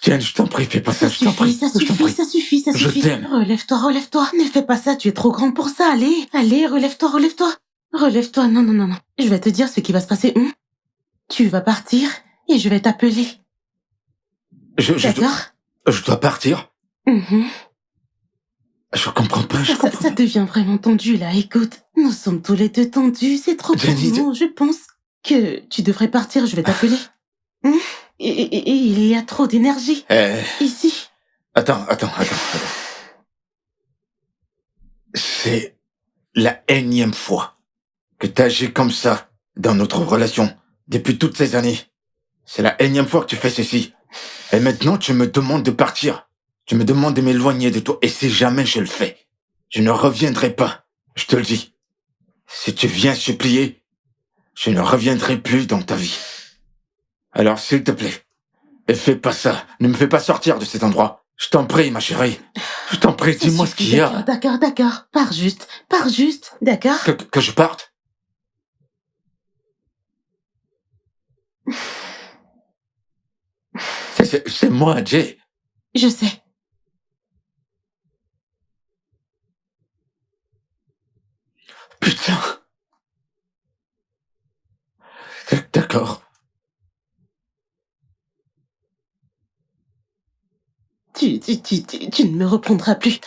Tiens, je t'en prie, fais pas ça, je t'en prie. Ça suffit. Je t'aime. Relève-toi. Ne fais pas ça, tu es trop grand pour ça. Allez, relève-toi. Relève-toi, non. Je vais te dire ce qui va se passer. Tu vas partir et je vais t'appeler. D'accord? Je dois partir? Je comprends pas, Ça devient vraiment tendu, là. Écoute, nous sommes tous les deux tendus. C'est trop tendu. Je pense que tu devrais partir. Je vais t'appeler. Et il y a trop d'énergie. Ici. Attends. C'est la énième fois que t'agis comme ça dans notre relation depuis toutes ces années. C'est la énième fois que tu fais ceci. Et maintenant, tu me demandes de partir. Tu me demandes de m'éloigner de toi. Et si jamais je le fais, je ne reviendrai pas. Je te le dis. Si tu viens supplier, je ne reviendrai plus dans ta vie. Alors, s'il te plaît, ne fais pas ça. Ne me fais pas sortir de cet endroit. Je t'en prie, ma chérie. Je t'en prie, dis-moi ce qu'il y a. D'accord. Pars juste. D'accord? Que je parte? C'est moi, Jay. Je sais. Putain. D'accord. Tu ne me reprendras plus.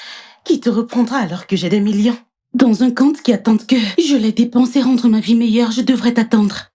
Qui te reprendra alors que j'ai des millions? Dans un compte qui attend que je les dépense et rendre ma vie meilleure, je devrais t'attendre.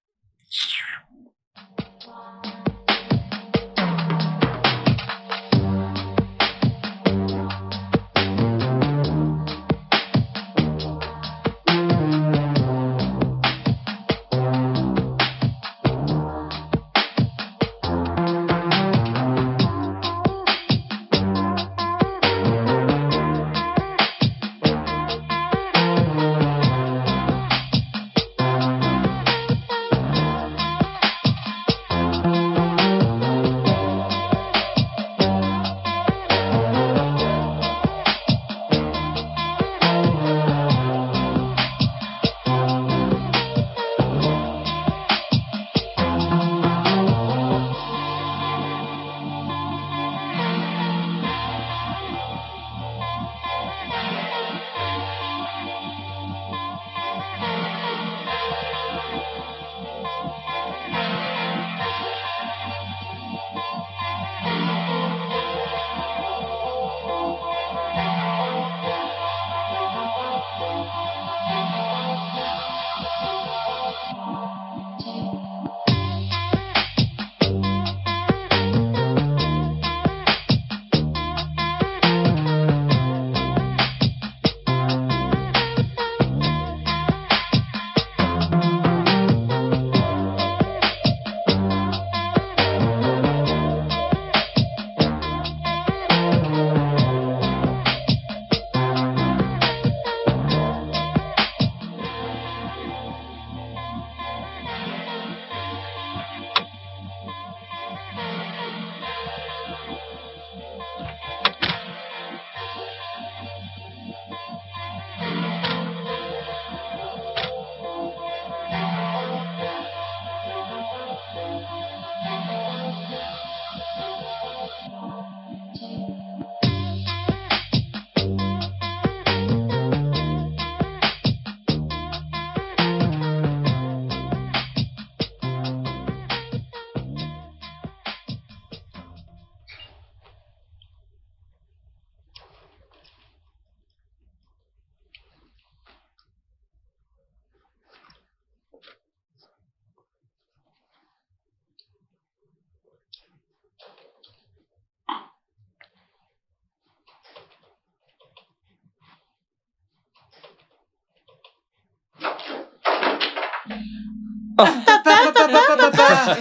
Papa.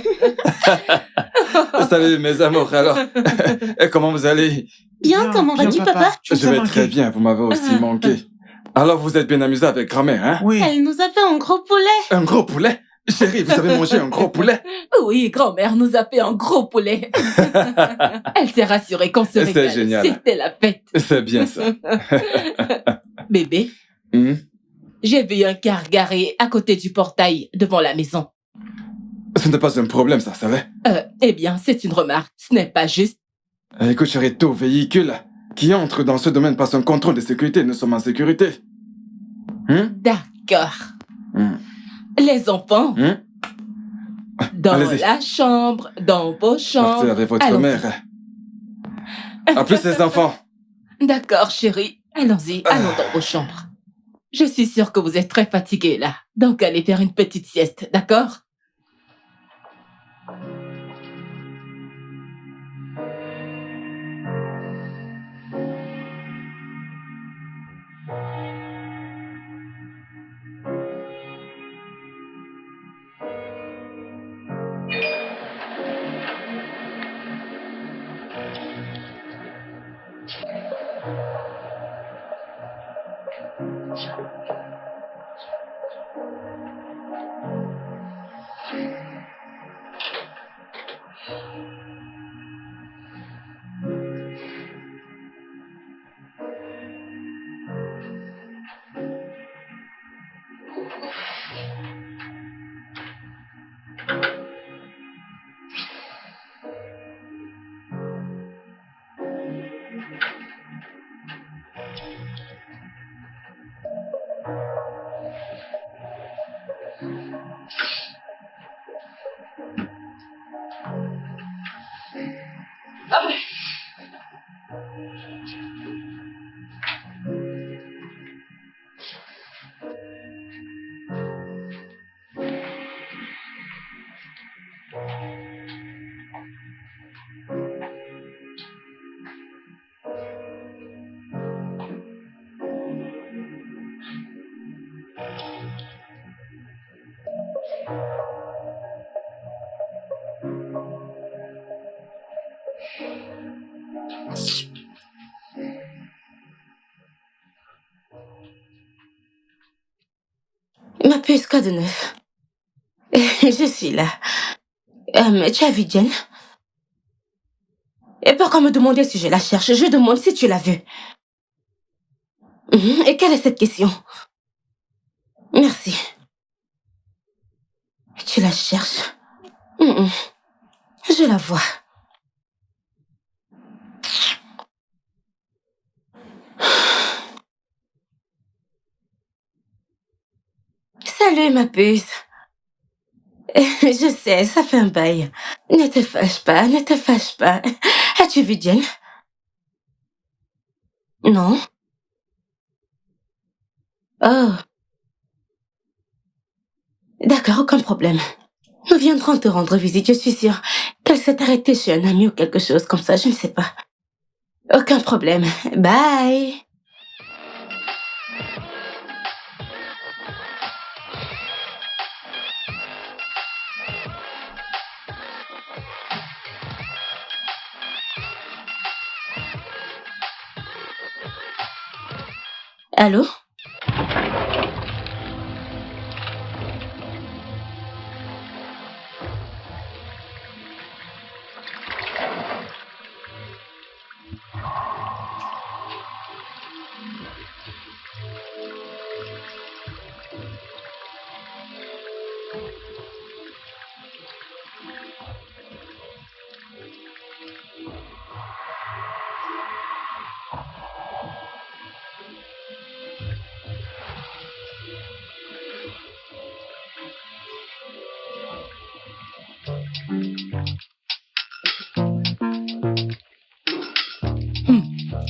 Salut mes amours, alors. Et comment vous allez? Bien, comment vas-tu, papa? Je vais très bien, vous m'avez aussi manqué. Alors vous êtes bien amusé avec grand-mère, hein? Oui. Elle nous a fait un gros poulet. Un gros poulet? Chérie, vous avez mangé un gros poulet? Oui, grand-mère nous a fait un gros poulet. Elle s'est rassurée qu'on se C'est régale. génial. C'était la fête. C'est bien ça. Bébé, j'ai vu un car garé à côté du portail devant la maison. Ce n'est pas un problème, ça, ça va? Eh bien, c'est une remarque. Ce n'est pas juste. Écoute, chérie, tout véhicule qui entre dans ce domaine passe un contrôle de sécurité. Nous sommes en sécurité. D'accord. Les enfants, dans Allez-y. la chambre, dans vos chambres. Partez avec votre Allons-y. mère. À plus, les enfants. D'accord, chérie. Allons-y, allons dans vos chambres. Je suis sûre que vous êtes très fatigués là. Donc, allez faire une petite sieste, d'accord? Ma puce, quoi de neuf? Je suis là. Tu as vu Jen? Et pourquoi me demander si je la cherche? Je demande si tu l'as vue. Et quelle est cette question? Merci. Tu la cherches? Je la vois. Salut, ma puce. Je sais, ça fait un bail. Ne te fâche pas, ne te fâche pas. As-tu vu Jen? Non? Oh. D'accord, aucun problème. Nous viendrons te rendre visite, je suis sûre qu'elle s'est arrêtée chez un ami ou quelque chose comme ça, je ne sais pas. Aucun problème. Bye. Allô?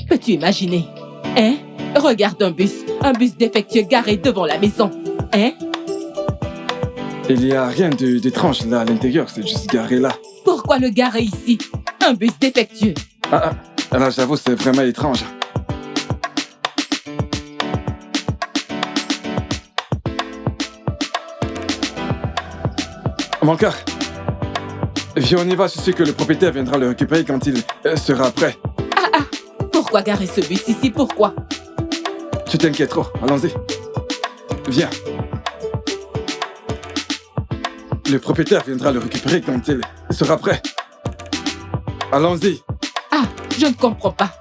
Peux-tu imaginer? Hein? Regarde un bus défectueux garé devant la maison. Hein? Il y a rien d'étrange là à l'intérieur, c'est juste garé là. Pourquoi le garer ici? Un bus défectueux. Là j'avoue, c'est vraiment étrange. Mon cœur. Viens, on y va. Je sais que le propriétaire viendra le récupérer quand il sera prêt. Pourquoi garer celui-ci ici? Pourquoi? Tu t'inquiètes trop. Allons-y. Viens. Le propriétaire viendra le récupérer quand il sera prêt. Allons-y. Ah, je ne comprends pas.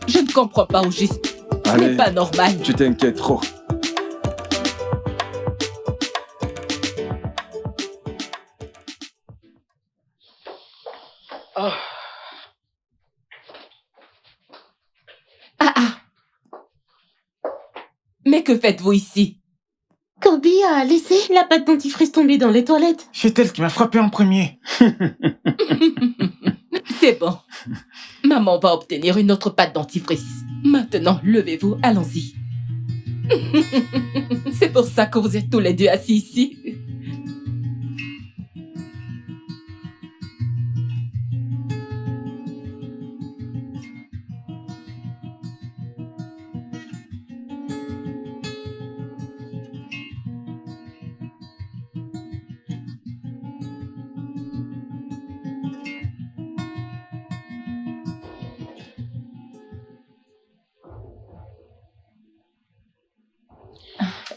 Je ne comprends pas au juste. Ce Allez. n'est pas normal. Tu t'inquiètes trop. Mais que faites-vous ici? Kobe a laissé la pâte dentifrice tomber dans les toilettes. C'est elle qui m'a frappé en premier. C'est bon. Maman va obtenir une autre pâte dentifrice. Maintenant, levez-vous, allons-y. C'est pour ça que vous êtes tous les deux assis ici.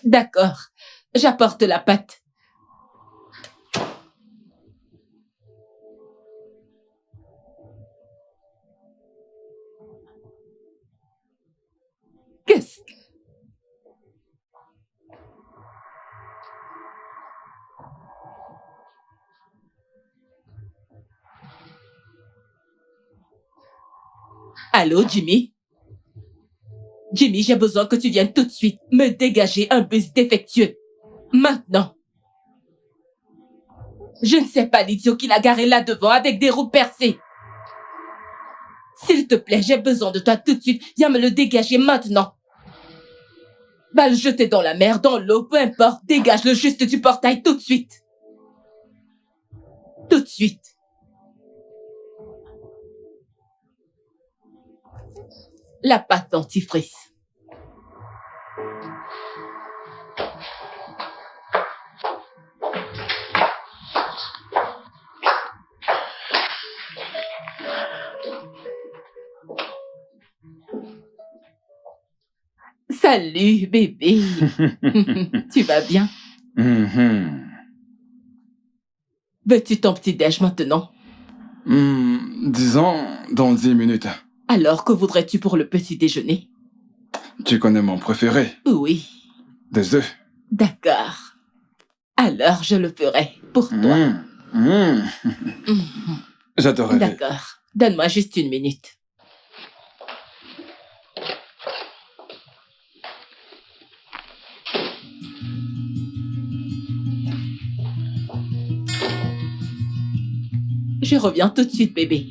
D'accord, j'apporte la pâte. Qu'est-ce que... Allô, Jimmy? Jimmy, j'ai besoin que tu viennes tout de suite me dégager un bus défectueux. Maintenant. Je ne sais pas l'idiot qui l'a garé là devant avec des roues percées. S'il te plaît, j'ai besoin de toi tout de suite. Viens me le dégager maintenant. Va le jeter dans la mer, dans l'eau, peu importe. Dégage-le juste du portail tout de suite. Tout de suite. La pâte dentifrice. Salut, bébé. Tu vas bien? Veux-tu ton petit-déj maintenant? Disons dans 10 minutes. Alors, que voudrais-tu pour le petit déjeuner? Tu connais mon préféré. Oui. Des œufs. D'accord. Alors, je le ferai pour toi. J'adorerais. D'accord. Donne-moi juste une minute. Je reviens tout de suite, bébé.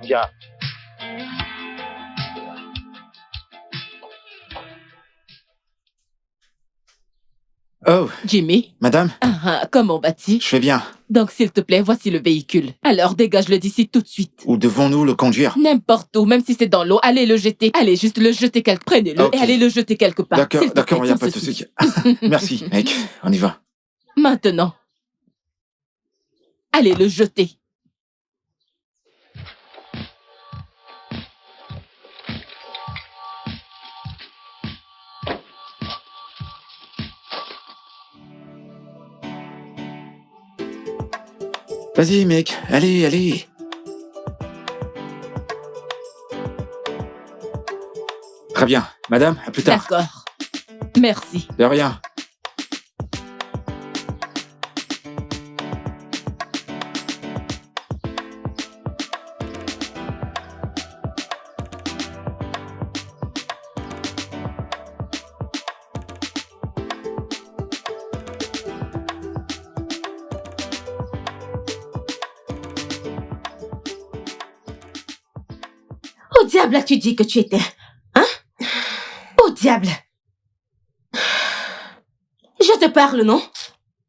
Bien. Oh, Jimmy? madame, Comment vas-tu? je fais bien. Donc, s'il te plaît, voici le véhicule. Alors, dégage-le d'ici tout de suite. Où devons-nous le conduire? N'importe où, même si c'est dans l'eau, allez le jeter. Allez, juste le jeter quelque... Prenez-le Ok. et allez le jeter quelque part. D'accord, S'il te d'accord, plaît, il n'y a sans pas de souci. souci. Merci, mec. On y va. Maintenant. Allez le jeter. Vas-y, mec. Allez, allez. Très bien. Madame, à plus tard. D'accord. Merci. De rien. Au diable as-tu dit que tu étais? Hein? Au diable! Je te parle, non?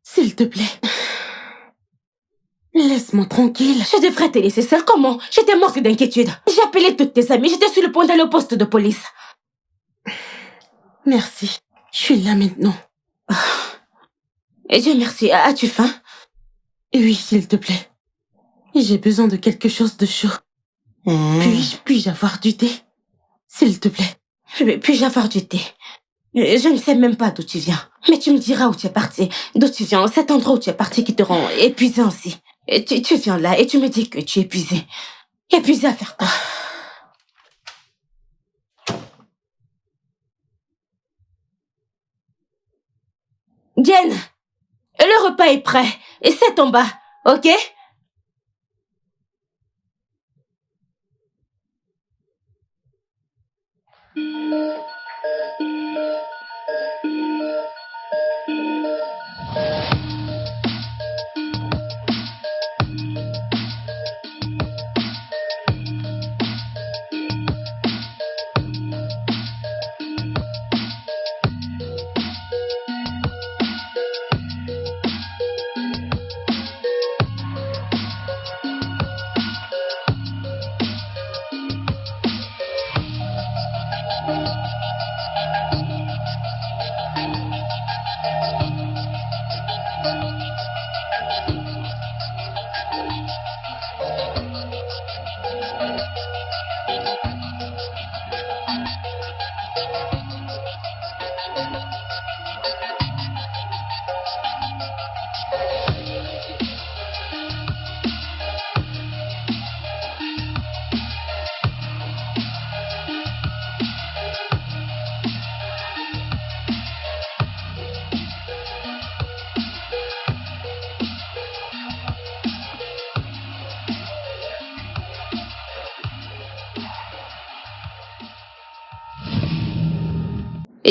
S'il te plaît. Laisse-moi tranquille. Je devrais te laisser seule. Comment? J'étais morte d'inquiétude. J'ai appelé toutes tes amies. J'étais sur le point d'aller au poste de police. Merci. Je suis là maintenant. Et Dieu merci. As-tu faim? Oui, s'il te plaît. J'ai besoin de quelque chose de chaud. Puis-je avoir du thé? S'il te plaît. Puis-je avoir du thé? Je ne sais même pas d'où tu viens. Mais tu me diras où tu es parti. D'où tu viens. Cet endroit où tu es parti qui te rend épuisé ainsi. Et tu viens là et tu me dis que tu es épuisé. Épuisé à faire quoi? Jen, le repas est prêt. Et c'est en bas, ok?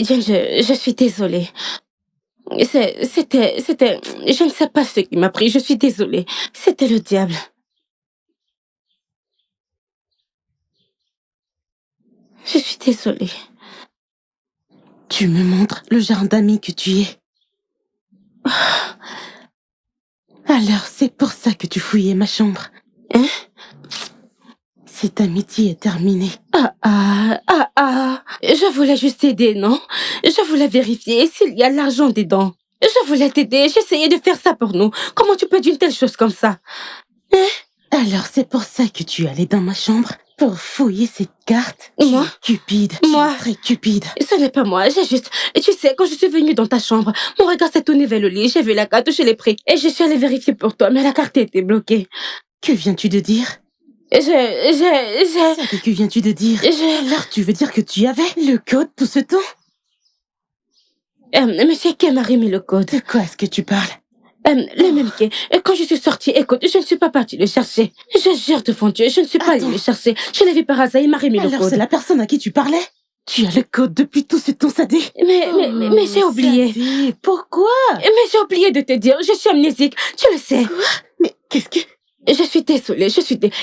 Jen, je suis désolée. C'était... Je ne sais pas ce qui m'a pris, je suis désolée. C'était le diable. Je suis désolée. Tu me montres le genre d'ami que tu es. Alors, c'est pour ça que tu fouillais ma chambre. Hein? Cette amitié est terminée. Je voulais juste t'aider, non? Je voulais vérifier s'il y a l'argent dedans. Je voulais t'aider, j'essayais de faire ça pour nous. Comment tu peux dire une telle chose comme ça? Hein? Alors, c'est pour ça que tu es allée dans ma chambre? Pour fouiller cette carte? Moi? Tu es cupide. Moi? Tu es très cupide. Ce n'est pas moi, j'ai juste... Tu sais, quand je suis venue dans ta chambre, mon regard s'est tourné vers le lit, j'ai vu la carte, je l'ai pris. Et je suis allée vérifier pour toi, mais la carte était bloquée. Que viens-tu de dire? Ça Que viens-tu de dire? Alors, tu veux dire que tu avais le code tout ce temps? Monsieur Kay m'a remis le code. De quoi est-ce que tu parles? Le même Kay. Quand je suis sortie, écoute, je ne suis pas partie le chercher. Je jure devant Dieu, je ne suis pas allée le chercher. Je l'ai vu par hasard, il m'a remis le Alors, code. c'est la personne à qui tu parlais? Tu as le code depuis tout ce temps, Sadé? Mais j'ai oublié. Sadé, pourquoi? Mais j'ai oublié de te dire, je suis amnésique, tu le sais. Quoi? Mais qu'est-ce que... Je suis désolée,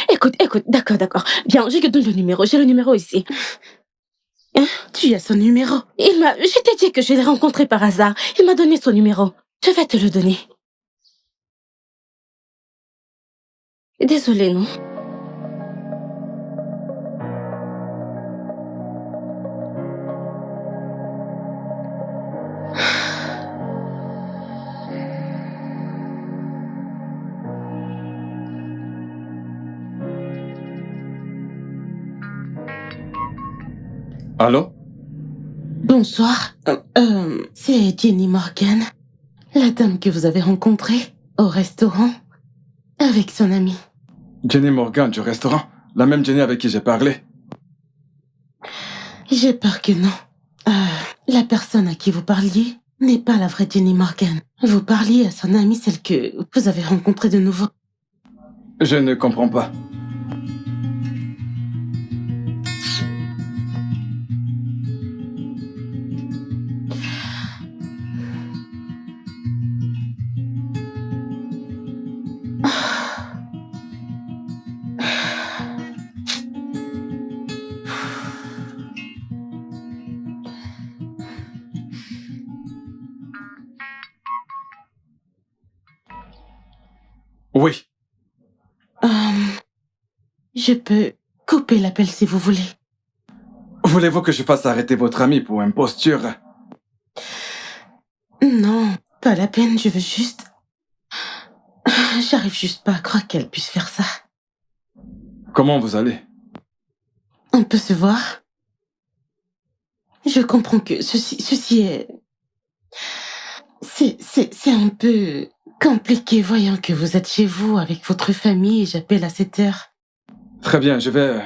Écoute, d'accord. Bien, je te donne le numéro, j'ai le numéro ici. Hein? Tu as son numéro? Je t'ai dit que je l'ai rencontré par hasard. Il m'a donné son numéro. Je vais te le donner. Désolée, non? Allô? Bonsoir. C'est Jenny Morgan, la dame que vous avez rencontrée au restaurant avec son amie. Jenny Morgan du restaurant? La même Jenny avec qui j'ai parlé? J'ai peur que non. La personne à qui vous parliez n'est pas la vraie Jenny Morgan. Vous parliez à son amie, celle que vous avez rencontrée de nouveau. Je ne comprends pas. Oui. Je peux couper l'appel si vous voulez. Voulez-vous que je fasse arrêter votre amie pour imposture? Non, pas la peine, je veux juste... J'arrive juste pas à croire qu'elle puisse faire ça. Comment vous allez? On peut se voir? Je comprends que ceci est... C'est un peu compliqué voyant que vous êtes chez vous avec votre famille et j'appelle à cette heure. Très bien, je vais...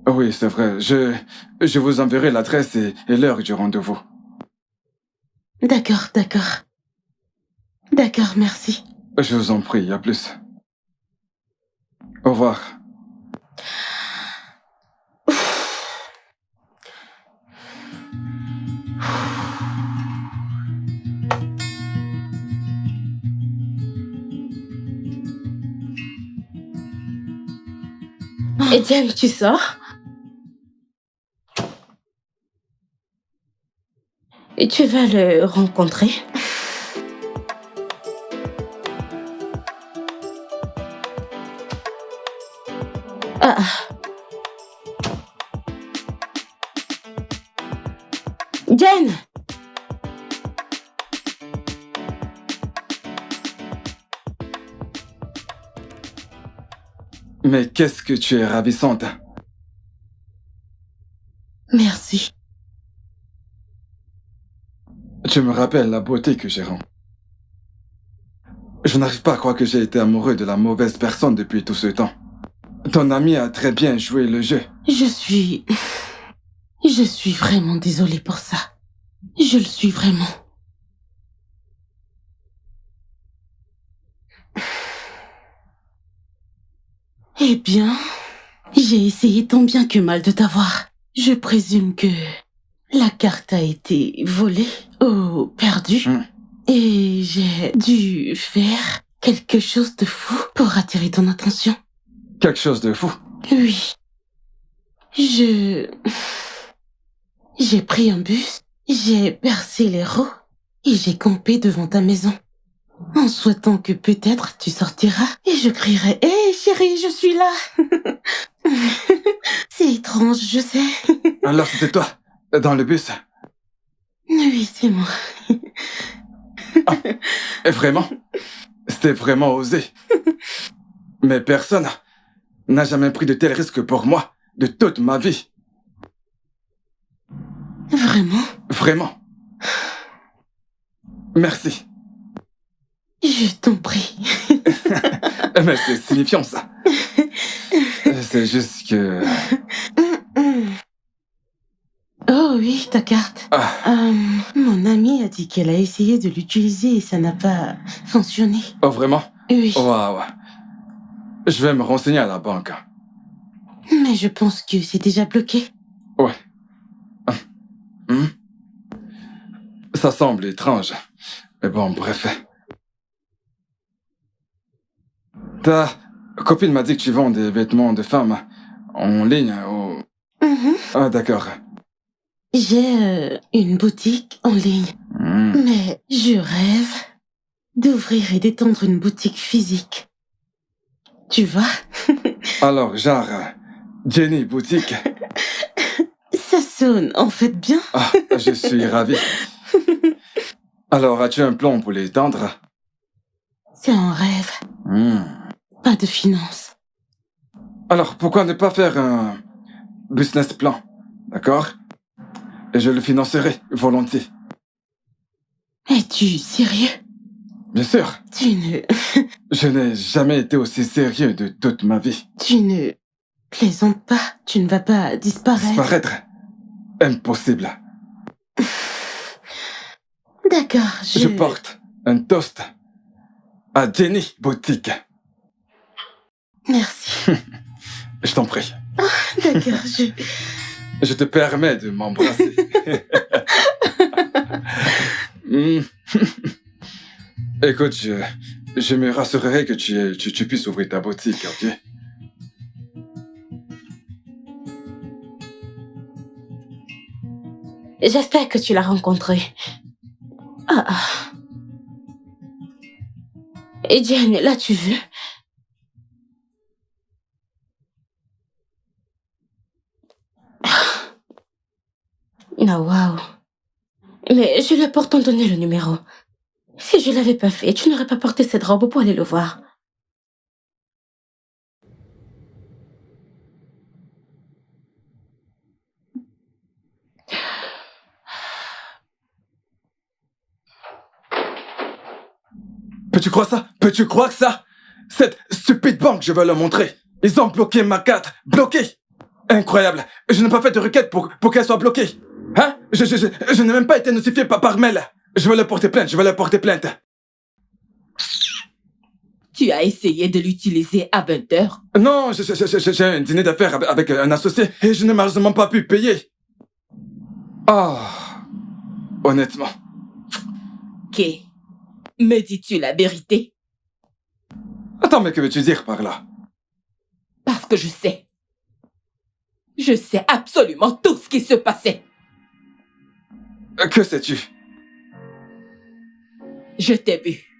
Oui, c'est vrai. Je vous enverrai l'adresse et l'heure du rendez-vous. D'accord. D'accord, merci. Je vous en prie, à plus. Au revoir. Etienne, tu sors? Et tu vas le rencontrer? Ah. Jen! Mais qu'est-ce que tu es ravissante. Merci. Tu me rappelles la beauté que j'ai rendue. Je n'arrive pas à croire que j'ai été amoureux de la mauvaise personne depuis tout ce temps. Ton ami a très bien joué le jeu. Je suis vraiment désolée pour ça. Je le suis vraiment. Eh bien, j'ai essayé tant bien que mal de t'avoir. Je présume que la carte a été volée ou perdue. Et j'ai dû faire quelque chose de fou pour attirer ton attention. Quelque chose de fou. Oui. J'ai pris un bus, j'ai percé les roues et j'ai campé devant ta maison. En souhaitant que peut-être tu sortiras et je crierai « Hé chérie, je suis là !» C'est étrange, je sais. Alors c'était toi, dans le bus. Oui, c'est moi. Et vraiment? C'était vraiment osé. Mais personne n'a jamais pris de tels risques pour moi de toute ma vie. Vraiment? Vraiment. Merci. Je t'en prie. Mais c'est signifiant ça. C'est juste que... Oh oui, ta carte. Mon amie a dit qu'elle a essayé de l'utiliser et ça n'a pas fonctionné. Oh vraiment? Oui. Waouh. Je vais me renseigner à la banque. Mais je pense que c'est déjà bloqué. Ouais. Ça semble étrange. Mais bon, bref. Ta copine m'a dit que tu vends des vêtements de femmes en ligne ou... Ah, d'accord. J'ai une boutique en ligne. Mais je rêve d'ouvrir et d'étendre une boutique physique. Tu vois? Alors, genre, Jenny Boutique. Ça sonne en fait bien. Ah, je suis ravi. Alors, as-tu un plan pour l'étendre? C'est un rêve. Pas de finances. Alors, pourquoi ne pas faire un business plan? D'accord? Et je le financerai volontiers. Es-tu sérieux? Bien sûr. Tu ne... Je n'ai jamais été aussi sérieux de toute ma vie. Tu ne plaisantes pas. Tu ne vas pas disparaître. Disparaître? Impossible. D'accord, Je porte un toast à Jenny Boutique. Merci. Je t'en prie. D'accord, Je te permets de m'embrasser. Écoute, je me rassurerai que tu puisses ouvrir ta boutique, ok? J'espère que tu l'as rencontré. Et Diane, l'as-tu vu? Ah, waouh. Mais je lui ai pourtant donné le numéro. Si je l'avais pas fait, tu n'aurais pas porté cette robe pour aller le voir. Peux-tu croire ça? Peux-tu croire que ça? Cette stupide banque, je vais leur montrer. Ils ont bloqué ma carte. Bloqué. Incroyable. Je n'ai pas fait de requête pour qu'elle soit bloquée. Hein? Je n'ai même pas été notifié par mail. Je vais leur porter plainte. Je vais leur porter plainte. Tu as essayé de l'utiliser à 20h? Non, j'ai un dîner d'affaires avec un associé et je n'ai malheureusement pas pu payer. Ah, honnêtement. Ok. Me dis-tu la vérité? Attends, mais que veux-tu dire par là? Parce que je sais. Je sais absolument tout ce qui se passait. Que sais-tu? Je t'ai vu.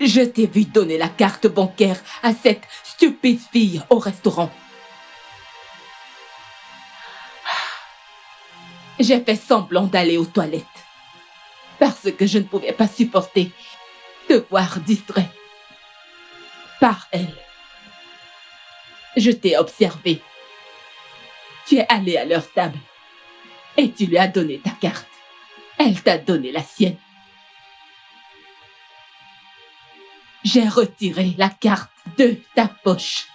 Je t'ai vu donner la carte bancaire à cette stupide fille au restaurant. J'ai fait semblant d'aller aux toilettes parce que je ne pouvais pas supporter te voir distrait. par elle. Je t'ai observé. Tu es allé à leur table et tu lui as donné ta carte. Elle t'a donné la sienne. J'ai retiré la carte de ta poche.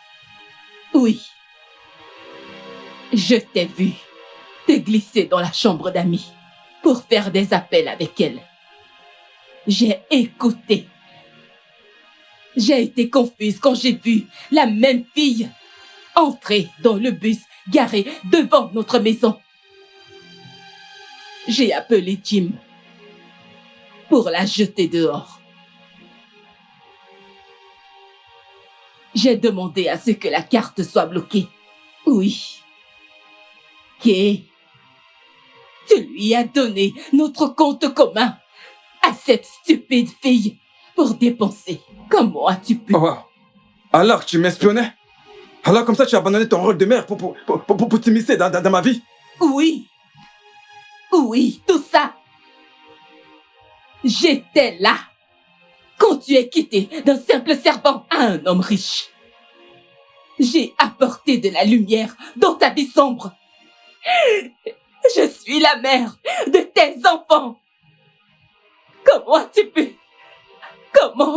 Oui. Je t'ai vu te glisser dans la chambre d'amis pour faire des appels avec elle. J'ai écouté. J'ai été confuse quand j'ai vu la même fille entrer dans le bus garé devant notre maison. J'ai appelé Jim pour la jeter dehors. J'ai demandé à ce que la carte soit bloquée. Oui. Kay, tu lui as donné notre compte commun à cette stupide fille pour dépenser. Comment as-tu pu? Oh, wow. Alors tu m'espionnais? Alors comme ça tu as abandonné ton rôle de mère pour t'immiscer dans ma vie? Oui. Oui, tout ça. J'étais là quand tu es quitté d'un simple servant à un homme riche. J'ai apporté de la lumière dans ta vie sombre. Je suis la mère de tes enfants. Comment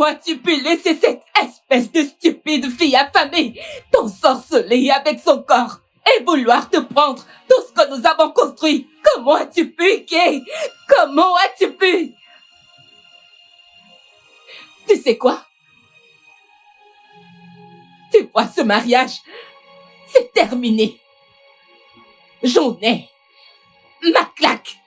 as-tu pu laisser cette espèce de stupide fille affamée t'ensorceler avec son corps et vouloir te prendre tout ce que nous avons construit? Comment as-tu pu, Kay? Comment as-tu pu? Tu sais quoi? Tu vois, ce mariage, c'est terminé. J'en ai ma claque.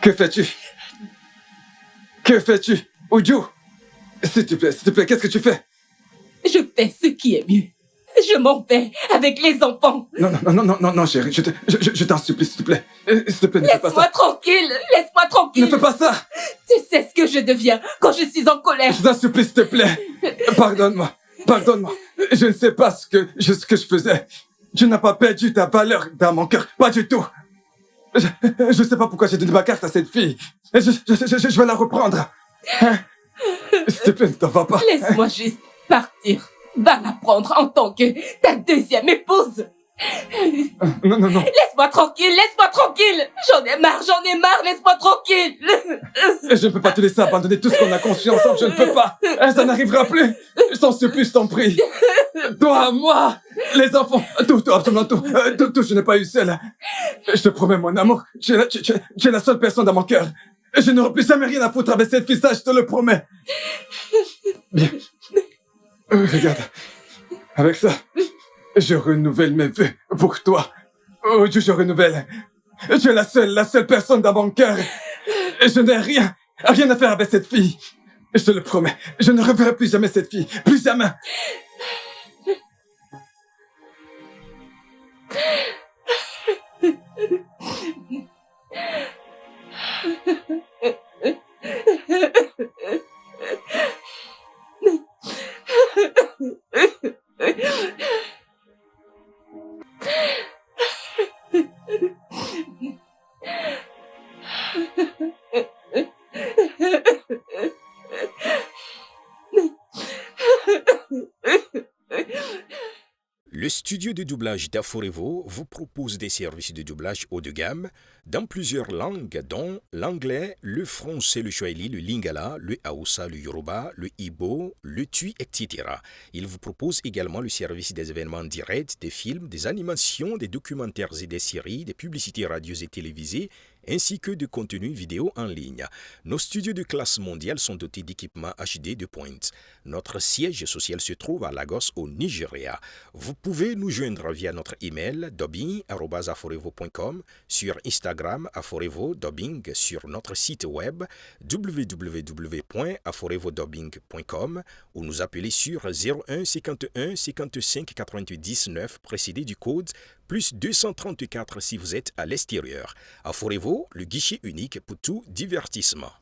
Que fais-tu? Que fais-tu? Uju, s'il te plaît, qu'est-ce que tu fais? Je fais ce qui est mieux. Je m'en vais avec les enfants. Non, chérie, je t'en supplie, s'il te plaît. S'il te plaît, ne fais pas ça. Laisse-moi tranquille. Ne fais pas ça. Tu sais ce que je deviens quand je suis en colère. Je t'en supplie, s'il te plaît. Pardonne-moi. Je ne sais pas ce que je faisais. Tu n'as pas perdu ta valeur dans mon cœur, pas du tout. Je sais pas pourquoi j'ai donné ma carte à cette fille. Je vais la reprendre. Hein? S'il te plaît, ne t'en vas pas. Laisse-moi juste partir. Va la prendre en tant que ta deuxième épouse. Non. Laisse-moi tranquille. J'en ai marre, laisse-moi tranquille. Je ne peux pas te laisser abandonner tout ce qu'on a construit ensemble, je ne peux pas. Ça n'arrivera plus. Je t'en supplie, je t'en prie. Toi, moi, les enfants, tout, absolument tout, je n'ai pas eu seul. Je te promets, mon amour, tu es la seule personne dans mon cœur. Je n'aurai plus jamais rien à foutre avec cette fille, ça, je te le promets. Bien. Regarde, avec ça, je renouvelle mes vœux pour toi. Oh Dieu, je renouvelle. Tu es la seule personne dans mon cœur. Je n'ai rien à faire avec cette fille. Je te le promets, je ne reverrai plus jamais cette fille. Plus jamais. Le studio de doublage d'Aforevo vous propose des services de doublage haut de gamme dans plusieurs langues, dont l'anglais, le français, le swahili, le lingala, le hausa, le yoruba, le igbo, le tui, etc. Il vous propose également le service des événements directs, des films, des animations, des documentaires et des séries, des publicités radio et télévisées, ainsi que de contenus vidéo en ligne. Nos studios de classe mondiale sont dotés d'équipements HD de pointe. Notre siège social se trouve à Lagos, au Nigeria. Vous pouvez nous joindre via notre email dubbing@aforevo.com, sur Instagram Aforevo Dubbing, sur notre site web www.aforevodubbing.com ou nous appeler sur 01 51 55 88 19 précédé du code plus 234 si vous êtes à l'extérieur. À Forevo, le guichet unique pour tout divertissement.